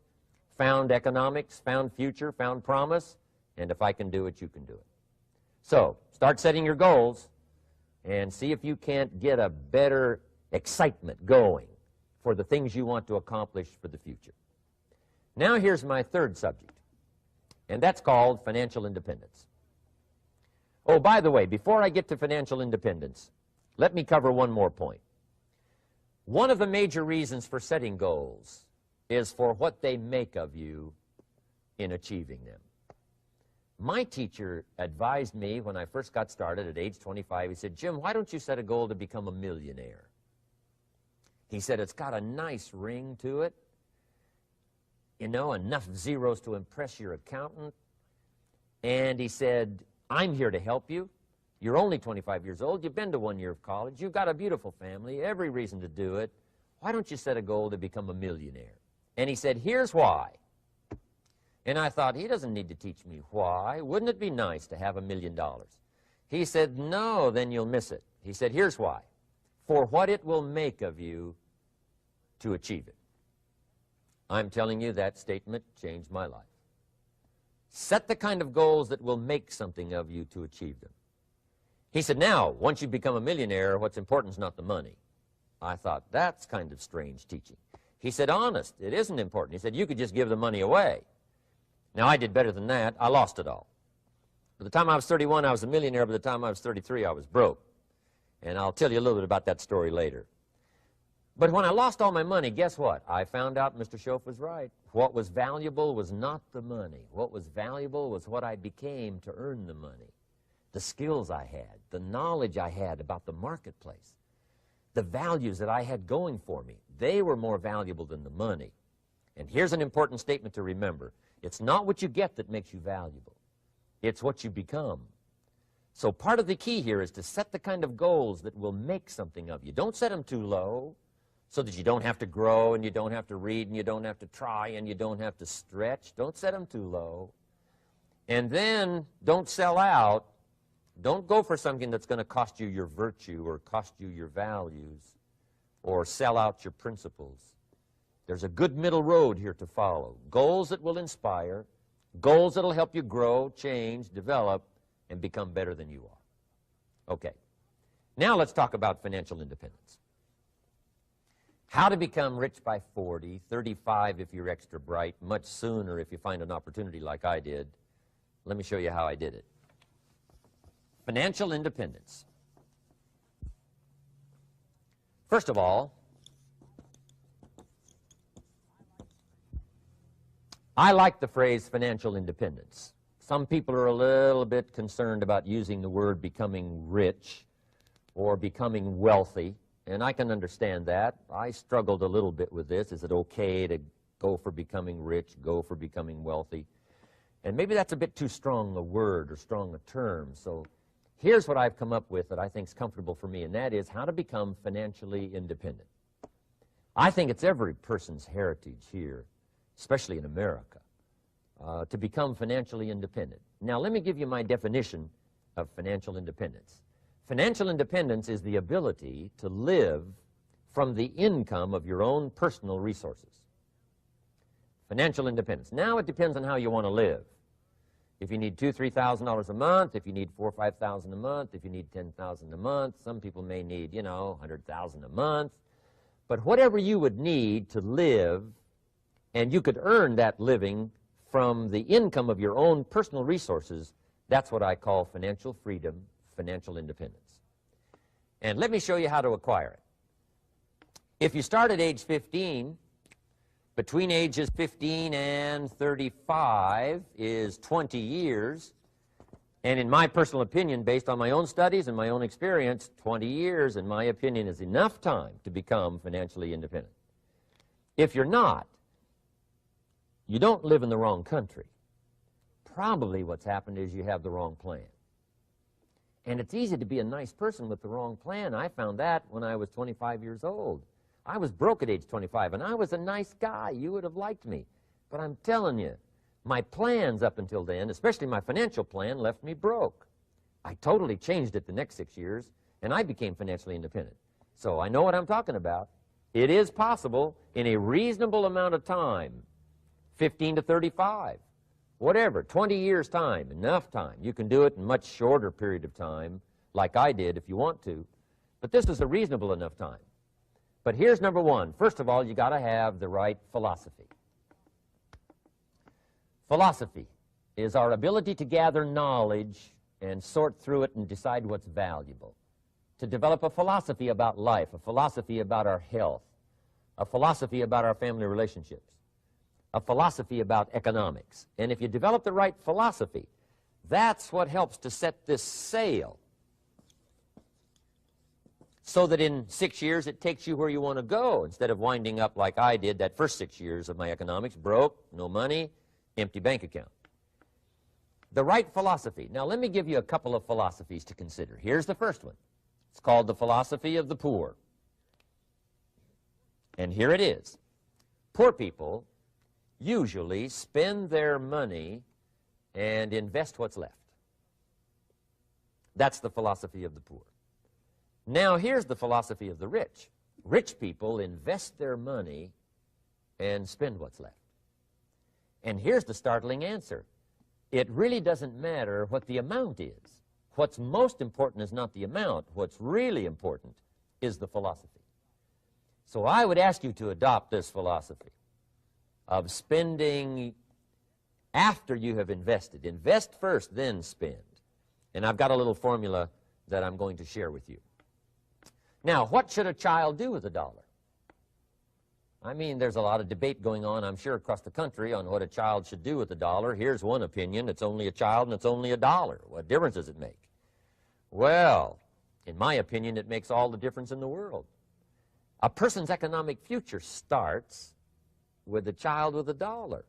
found economics, found future, found promise, and if I can do it, you can do it. So, start setting your goals and see if you can't get a better excitement going for the things you want to accomplish for the future. Now here's my third subject, and that's called financial independence. Oh, by the way, before I get to financial independence, let me cover one more point. One of the major reasons for setting goals is for what they make of you in achieving them. My teacher advised me when I first got started at age 25, he said, "Jim, why don't you set a goal to become a millionaire?" He said, "It's got a nice ring to it, you know, enough zeros to impress your accountant." And he said, "I'm here to help you. You're only 25 years old. You've been to 1 year of college. You've got a beautiful family, every reason to do it. Why don't you set a goal to become a millionaire?" And he said, "Here's why." And I thought, he doesn't need to teach me why. Wouldn't it be nice to have $1 million? He said, "No, then you'll miss it." He said, "Here's why. For what it will make of you to achieve it." I'm telling you, that statement changed my life. Set the kind of goals that will make something of you to achieve them. He said, "Now, once you become a millionaire, what's important is not the money." I thought, that's kind of strange teaching. He said, "Honest, it isn't important." He said, "You could just give the money away." Now, I did better than that. I lost it all. By the time I was 31, I was a millionaire. By the time I was 33, I was broke. And I'll tell you a little bit about that story later. But when I lost all my money, guess what? I found out Mr. Schoaf was right. What was valuable was not the money. What was valuable was what I became to earn the money. The skills I had, the knowledge I had about the marketplace, the values that I had going for me. They were more valuable than the money. And here's an important statement to remember. It's not what you get that makes you valuable. It's what you become. So part of the key here is to set the kind of goals that will make something of you. Don't set them too low so that you don't have to grow and you don't have to read and you don't have to try and you don't have to stretch. Don't set them too low. And then don't sell out. Don't go for something that's going to cost you your virtue or cost you your values or sell out your principles. There's a good middle road here to follow. Goals that will inspire, goals that will help you grow, change, develop, and become better than you are. Okay. Now let's talk about financial independence. How to become rich by 40, 35 if you're extra bright, much sooner if you find an opportunity like I did. Let me show you how I did it. Financial independence. First of all, I like the phrase financial independence. Some people are a little bit concerned about using the word becoming rich or becoming wealthy, and I can understand that. I struggled a little bit with this. Is it okay to go for becoming rich, go for becoming wealthy? And maybe that's a bit too strong a word or strong a term. So here's what I've come up with that I think is comfortable for me, and that is how to become financially independent. I think it's every person's heritage here, especially in America, to become financially independent. Now, let me give you my definition of financial independence. Financial independence is the ability to live from the income of your own personal resources. Financial independence. Now it depends on how you want to live. If you need $2,000, $3,000 a month, if you need $4,000 or $5,000 a month, if you need $10,000 a month, some people may need, you know, $100,000 a month. But whatever you would need to live, and you could earn that living from the income of your own personal resources, that's what I call financial freedom, financial independence. And let me show you how to acquire it. If you start at age 15, between ages 15 and 35 is 20 years. And in my personal opinion, based on my own studies and my own experience, 20 years, in my opinion, is enough time to become financially independent. If you're not, you don't live in the wrong country. Probably what's happened is you have the wrong plan. And it's easy to be a nice person with the wrong plan. I found that when I was 25 years old. I was broke at age 25, and I was a nice guy. You would have liked me. But I'm telling you, my plans up until then, especially my financial plan, left me broke. I totally changed it the next 6 years, and I became financially independent. So I know what I'm talking about. It is possible in a reasonable amount of time, 15 to 35, whatever, 20 years' time, enough time. You can do it in a much shorter period of time, like I did if you want to. But this is a reasonable enough time. But here's number one. First of all, you got to have the right philosophy. Philosophy is our ability to gather knowledge and sort through it and decide what's valuable. To develop a philosophy about life, a philosophy about our health, a philosophy about our family relationships, a philosophy about economics. And if you develop the right philosophy, that's what helps to set this sail, so that in 6 years it takes you where you want to go, instead of winding up like I did that first 6 years of my economics, broke, no money, empty bank account. The right philosophy. Now let me give you a couple of philosophies to consider. Here's the first one. It's called the philosophy of the poor. And here it is. Poor people usually spend their money and invest what's left. That's the philosophy of the poor. Now, here's the philosophy of the rich. Rich people invest their money and spend what's left. And here's the startling answer. It really doesn't matter what the amount is. What's most important is not the amount. What's really important is the philosophy. So I would ask you to adopt this philosophy of spending after you have invested. Invest first, then spend. And I've got a little formula that I'm going to share with you. Now, what should a child do with a dollar? I mean, there's a lot of debate going on, I'm sure, across the country on what a child should do with a dollar. Here's one opinion. It's only a child and it's only a dollar. What difference does it make? Well, in my opinion, it makes all the difference in the world. A person's economic future starts with a child with a dollar.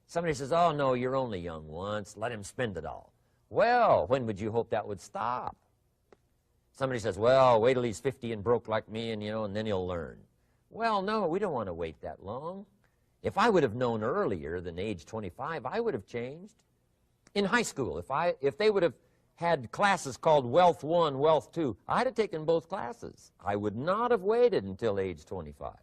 Somebody says, oh, no, you're only young once. Let him spend it all. Well, when would you hope that would stop? Somebody says, well, wait till he's 50 and broke like me, and, and then he'll learn. Well, no, we don't want to wait that long. If I would have known earlier than age 25, I would have changed. In high school, if they would have had classes called Wealth 1, Wealth 2, I'd have taken both classes. I would not have waited until age 25.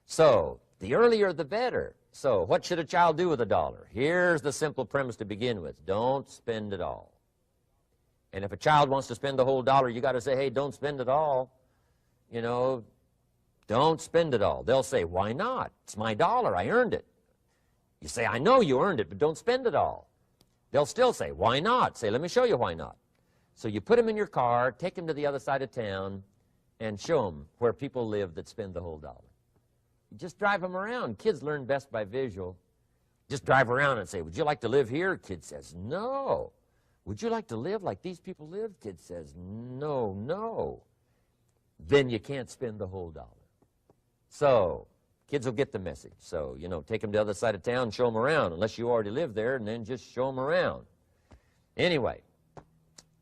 So, the earlier the better. So, what should a child do with a dollar? Here's the simple premise to begin with. Don't spend it all. And if a child wants to spend the whole dollar, you got to say, hey, don't spend it all. Don't spend it all. They'll say, why not? It's my dollar. I earned it. You say, I know you earned it, but don't spend it all. They'll still say, why not? Say, let me show you why not. So you put them in your car, take them to the other side of town, and show them where people live that spend the whole dollar. You just drive them around. Kids learn best by visual. Just drive around and say, would you like to live here? Kid says, no. Would you like to live like these people live? Kid says, no, no. Then you can't spend the whole dollar. So, kids will get the message. So, take them to the other side of town, show them around, unless you already live there, and then just show them around. Anyway,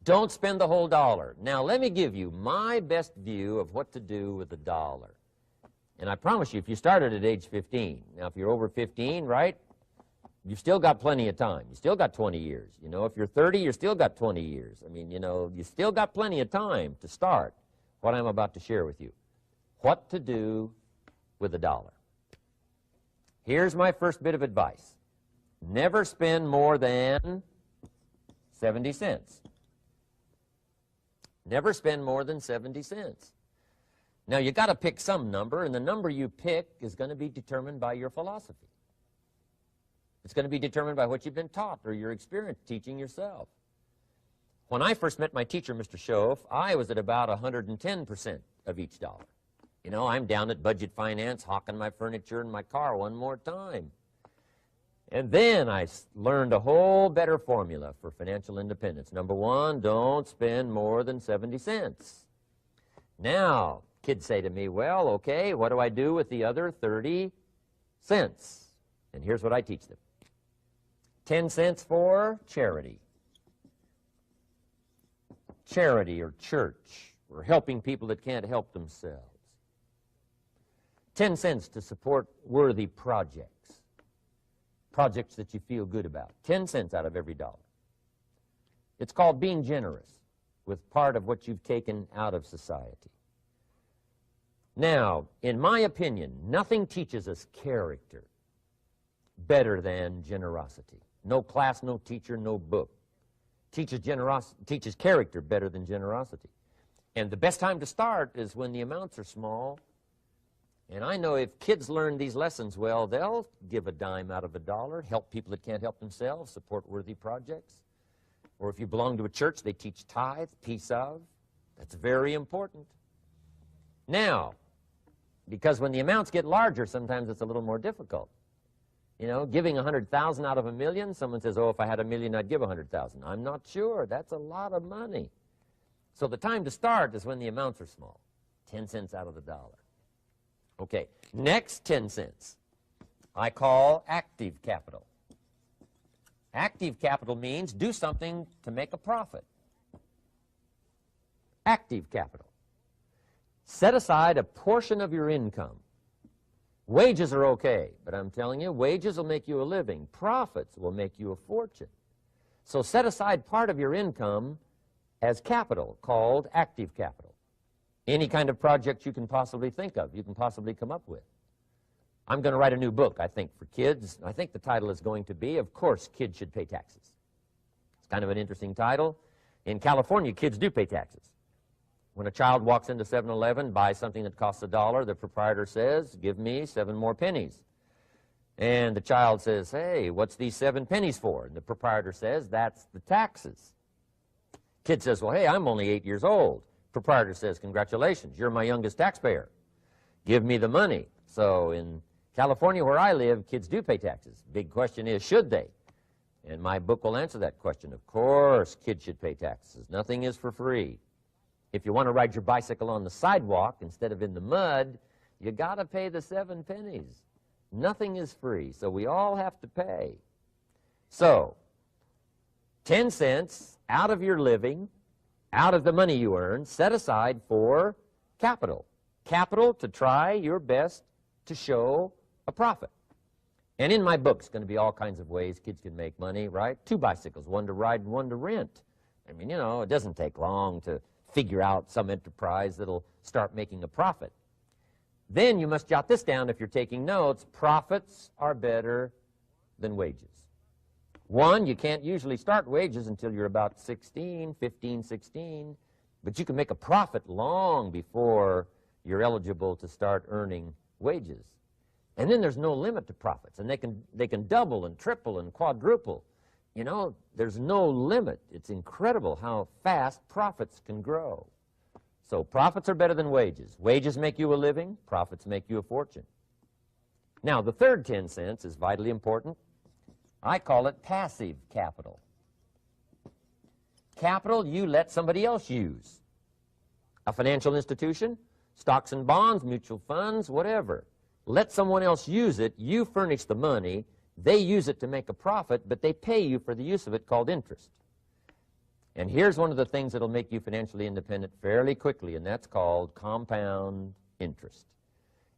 don't spend the whole dollar. Now, let me give you my best view of what to do with the dollar. And I promise you, if you started at age 15, now if you're over 15, right, You've still got plenty of time. You still got 20 years. You know, if you're 30, you still got 20 years. I mean, you know, you still got plenty of time to start what I'm about to share with you. What to do with $1. Here's my first bit of advice. Never spend more than 70 cents. Never spend more than 70 cents. Now, you got to pick some number, and the number you pick is going to be determined by your philosophy. It's going to be determined by what you've been taught or your experience teaching yourself. When I first met my teacher, Mr. Schoaf, I was at about 110% of each dollar. You know, I'm down at budget finance, hawking my furniture and my car one more time. And then I learned a whole better formula for financial independence. Number one, don't spend more than 70 cents. Now, kids say to me, well, okay, what do I do with the other 30 cents? And here's what I teach them. 10 cents for charity. Charity or church, or helping people that can't help themselves. 10 cents to support worthy projects. Projects that you feel good about. 10 cents out of every dollar. It's called being generous with part of what you've taken out of society. Now, in my opinion, nothing teaches us character better than generosity. No class, no teacher, no book teaches character better than generosity. And the best time to start is when the amounts are small. And I know if kids learn these lessons well, they'll give a dime out of $1, help people that can't help themselves, support worthy projects. Or if you belong to a church, they teach tithe, piece of. That's very important. Now, because when the amounts get larger, sometimes it's a little more difficult. You know, giving 100,000 out of $1 million, someone says, oh, if I had $1 million, I'd give 100,000. I'm not sure. That's a lot of money. So the time to start is when the amounts are small. 10 cents out of the dollar. Okay, next 10 cents I call active capital. Active capital means do something to make a profit. Active capital. Set aside a portion of your income. Wages are okay, but I'm telling you, wages will make you a living. Profits will make you a fortune. So set aside part of your income as capital, called active capital. Any kind of project you can possibly think of, you can possibly come up with. I'm going to write a new book, I think, for kids. I think the title is going to be, Of Course Kids Should Pay Taxes. It's kind of an interesting title. In California, kids do pay taxes. When a child walks into 7-Eleven, buys something that costs $1, the proprietor says, give me 7 more pennies. And the child says, hey, what's these 7 pennies for? And the proprietor says, that's the taxes. Kid says, well, hey, I'm only 8 years old. Proprietor says, congratulations, you're my youngest taxpayer. Give me the money. So in California, where I live, kids do pay taxes. Big question is, should they? And my book will answer that question. Of course, kids should pay taxes. Nothing is for free. If you want to ride your bicycle on the sidewalk instead of in the mud, you got to pay the 7 pennies. Nothing is free, so we all have to pay. So, 10 cents out of your living, out of the money you earn, set aside for capital. Capital to try your best to show a profit. And in my book, it's going to be all kinds of ways kids can make money, right? 2 bicycles, one to ride and one to rent. I mean, you know, it doesn't take long to figure out some enterprise that'll start making a profit. Then you must jot this down if you're taking notes. Profits are better than wages. One, you can't usually start wages until you're about 16, 15, 16, but you can make a profit long before you're eligible to start earning wages. And then there's no limit to profits, and they can double and triple and quadruple. You know, there's no limit. It's incredible how fast profits can grow. So profits are better than wages. Wages make you a living. Profits make you a fortune. Now, the third 10 cents is vitally important. I call it passive capital. Capital you let somebody else use. A financial institution, stocks and bonds, mutual funds, whatever. Let someone else use it. You furnish the money. They use it to make a profit, but they pay you for the use of it, called interest. And here's one of the things that'll make you financially independent fairly quickly, and that's called compound interest.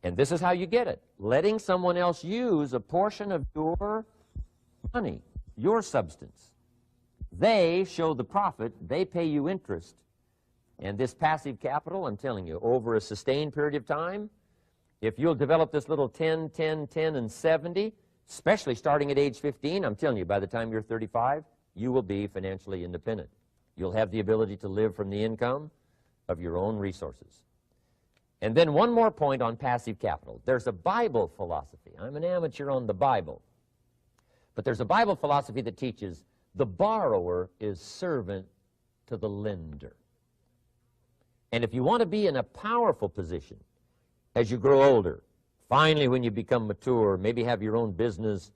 And this is how you get it. Letting someone else use a portion of your money, your substance. They show the profit, they pay you interest. And this passive capital, I'm telling you, over a sustained period of time, if you'll develop this little 10, 10, 10, and 70, especially starting at age 15, I'm telling you, by the time you're 35, you will be financially independent. You'll have the ability to live from the income of your own resources. And then one more point on passive capital. There's a Bible philosophy. I'm an amateur on the Bible. But there's a Bible philosophy that teaches the borrower is servant to the lender. And if you want to be in a powerful position as you grow older, finally when you become mature, maybe have your own business,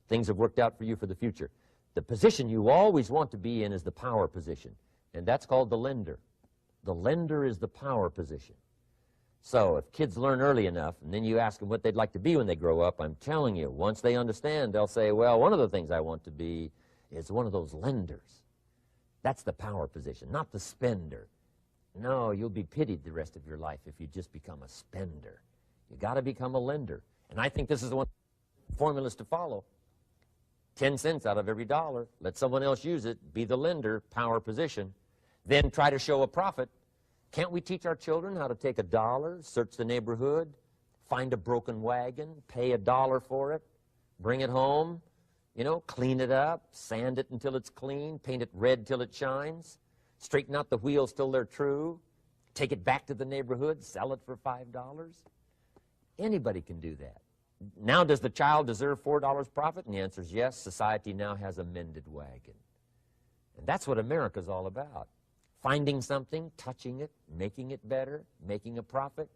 things have worked out for you for the future, the position you always want to be in is the power position. And that's called the lender. The lender is the power position. So if kids learn early enough, and then you ask them what they'd like to be when they grow up, I'm telling you, once they understand, they'll say, well, one of the things I want to be is one of those lenders. That's the power position, not the spender. No, you'll be pitied the rest of your life if you just become a spender. You got to become a lender. And I think this is one of the formulas to follow. 10 cents out of every dollar. Let someone else use it. Be the lender, power position. Then try to show a profit. Can't we teach our children how to take $1, search the neighborhood, find a broken wagon, pay $1 for it, bring it home, you know, clean it up, sand it until it's clean, paint it red till it shines, straighten out the wheels till they're true, take it back to the neighborhood, sell it for $5? Anybody can do that. Now, does the child deserve $4 profit? And the answer is yes. Society now has a mended wagon. And that's what America's all about. Finding something, touching it, making it better, making a profit,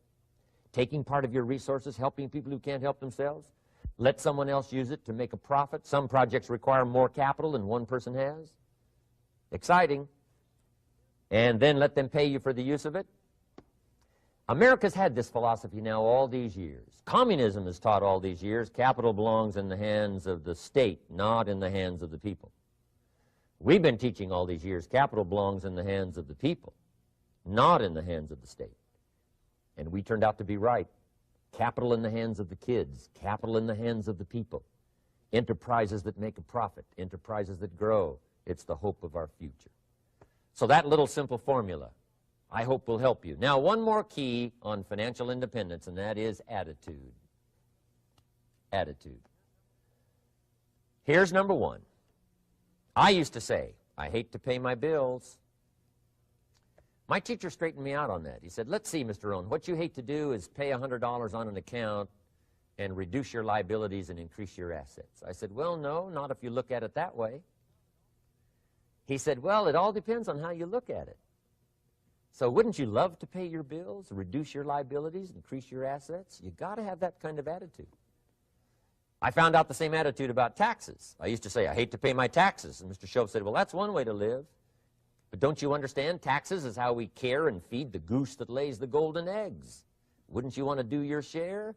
taking part of your resources, helping people who can't help themselves. Let someone else use it to make a profit. Some projects require more capital than one person has. Exciting. And then let them pay you for the use of it. America's had this philosophy now all these years. Communism has taught all these years capital belongs in the hands of the state, not in the hands of the people. We've been teaching all these years capital belongs in the hands of the people, not in the hands of the state. And we turned out to be right. Capital in the hands of the kids, capital in the hands of the people. Enterprises that make a profit, enterprises that grow. It's the hope of our future. So that little simple formula, I hope, will help you. Now, one more key on financial independence, and that is attitude. Attitude. Here's number one. I used to say, I hate to pay my bills. My teacher straightened me out on that. He said, let's see, Mr. Rohn, what you hate to do is pay $100 on an account and reduce your liabilities and increase your assets. I said, well, no, not if you look at it that way. He said, well, it all depends on how you look at it. So wouldn't you love to pay your bills, reduce your liabilities, increase your assets? You got to have that kind of attitude. I found out the same attitude about taxes. I used to say, I hate to pay my taxes. And Mr. Shove said, well, that's one way to live. But don't you understand? Taxes is how we care and feed the goose that lays the golden eggs. Wouldn't you want to do your share?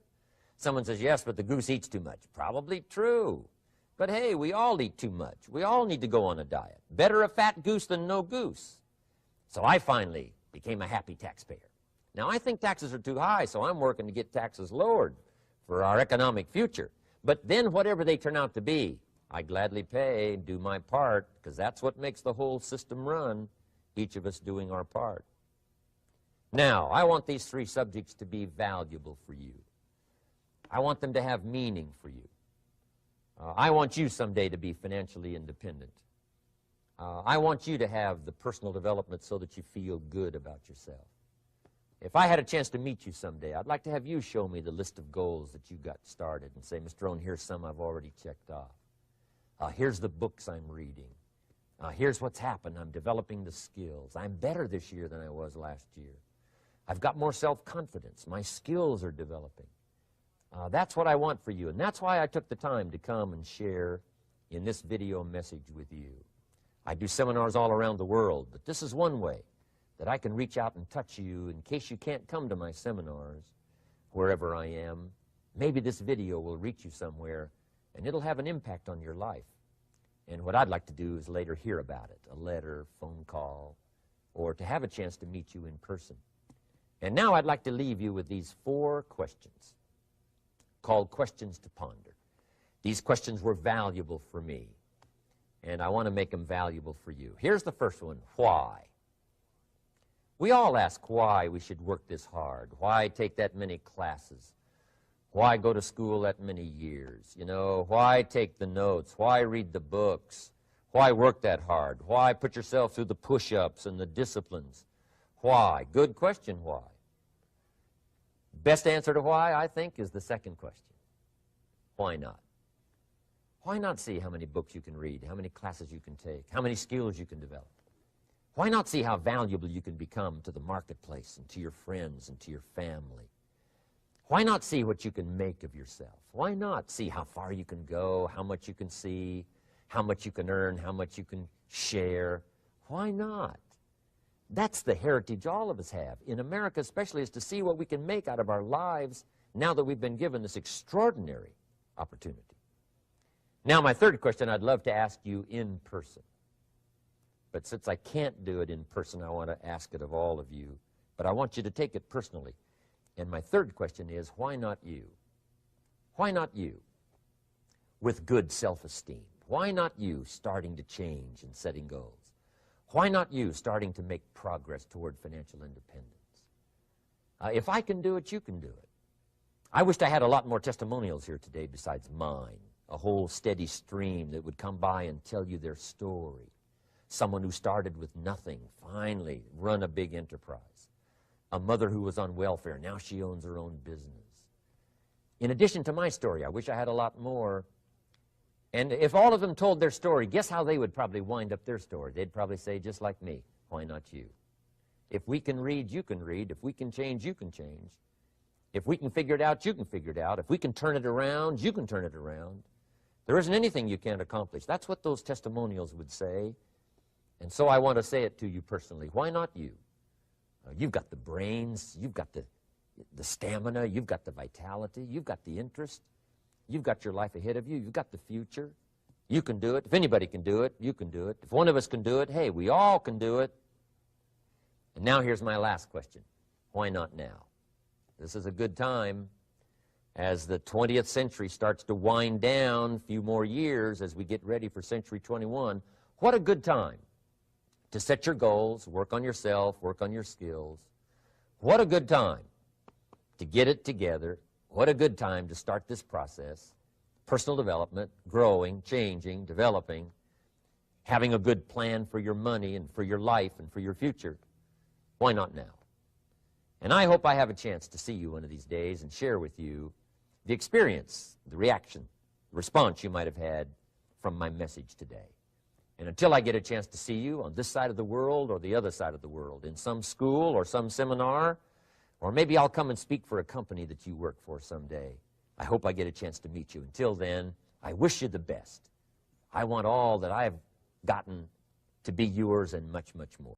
Someone says, yes, but the goose eats too much. Probably true. But hey, we all eat too much. We all need to go on a diet. Better a fat goose than no goose. So I finally became a happy taxpayer. Now, I think taxes are too high, so I'm working to get taxes lowered for our economic future. But then whatever they turn out to be, I gladly pay, do my part, because that's what makes the whole system run, each of us doing our part. Now, I want these three subjects to be valuable for you. I want them to have meaning for you. I want you someday to be financially independent. I want you to have the personal development so that you feel good about yourself. If I had a chance to meet you someday, I'd like to have you show me the list of goals that you got started and say, Mr. Rohn, here's some I've already checked off. Here's the books I'm reading. Here's what's happened. I'm developing the skills. I'm better this year than I was last year. I've got more self-confidence. My skills are developing. That's what I want for you, and that's why I took the time to come and share in this video message with you. I do seminars all around the world, but this is one way that I can reach out and touch you in case you can't come to my seminars, wherever I am. Maybe this video will reach you somewhere, and it'll have an impact on your life. And what I'd like to do is later hear about it, a letter, phone call, or to have a chance to meet you in person. And now I'd like to leave you with these 4 questions called questions to ponder. These questions were valuable for me. and I want to make them valuable for you. Here's the first one, why? We all ask why we should work this hard, why take that many classes, why go to school that many years, you know, why take the notes, why read the books, why work that hard, why put yourself through the push-ups and the disciplines, why? Good question, why? Best answer to why, I think, is the second question. Why not? Why not see how many books you can read, how many classes you can take, how many skills you can develop? Why not see how valuable you can become to the marketplace and to your friends and to your family? Why not see what you can make of yourself? Why not see how far you can go, how much you can see, how much you can earn, how much you can share? Why not? That's the heritage all of us have, in America especially, is to see what we can make out of our lives now that we've been given this extraordinary opportunity. Now, my third question I'd love to ask you in person. But since I can't do it in person, I want to ask it of all of you. But I want you to take it personally. And my third question is, why not you? Why not you with good self-esteem? Why not you starting to change and setting goals? Why not you starting to make progress toward financial independence? If I can do it, you can do it. I wished I had a lot more testimonials here today besides mine, a whole steady stream that would come by and tell you their story. Someone who started with nothing, finally run a big enterprise. A mother who was on welfare, now she owns her own business. In addition to my story, I wish I had a lot more. And if all of them told their story, guess how they would probably wind up their story? They'd probably say, just like me, why not you? If we can read, you can read. If we can change, you can change. If we can figure it out, you can figure it out. If we can turn it around, you can turn it around. There isn't anything you can't accomplish. That's what those testimonials would say. And so I want to say it to you personally. Why not you? You've got the brains, you've got the stamina, you've got the vitality, you've got the interest, you've got your life ahead of you, you've got the future. You can do it. If anybody can do it, you can do it. If one of us can do it, hey, we all can do it. And now here's my last question. Why not now? This is a good time as the 20th century starts to wind down, a few more years as we get ready for century 21. What a good time to set your goals, work on yourself, work on your skills. What a good time to get it together. What a good time to start this process. Personal development, growing, changing, developing, having a good plan for your money and for your life and for your future. Why not now? And I hope I have a chance to see you one of these days and share with you the experience, the reaction, the response you might have had from my message today. And until I get a chance to see you on this side of the world or the other side of the world, in some school or some seminar, or maybe I'll come and speak for a company that you work for someday. I hope I get a chance to meet you. Until then, I wish you the best. I want all that I've gotten to be yours and much, much more.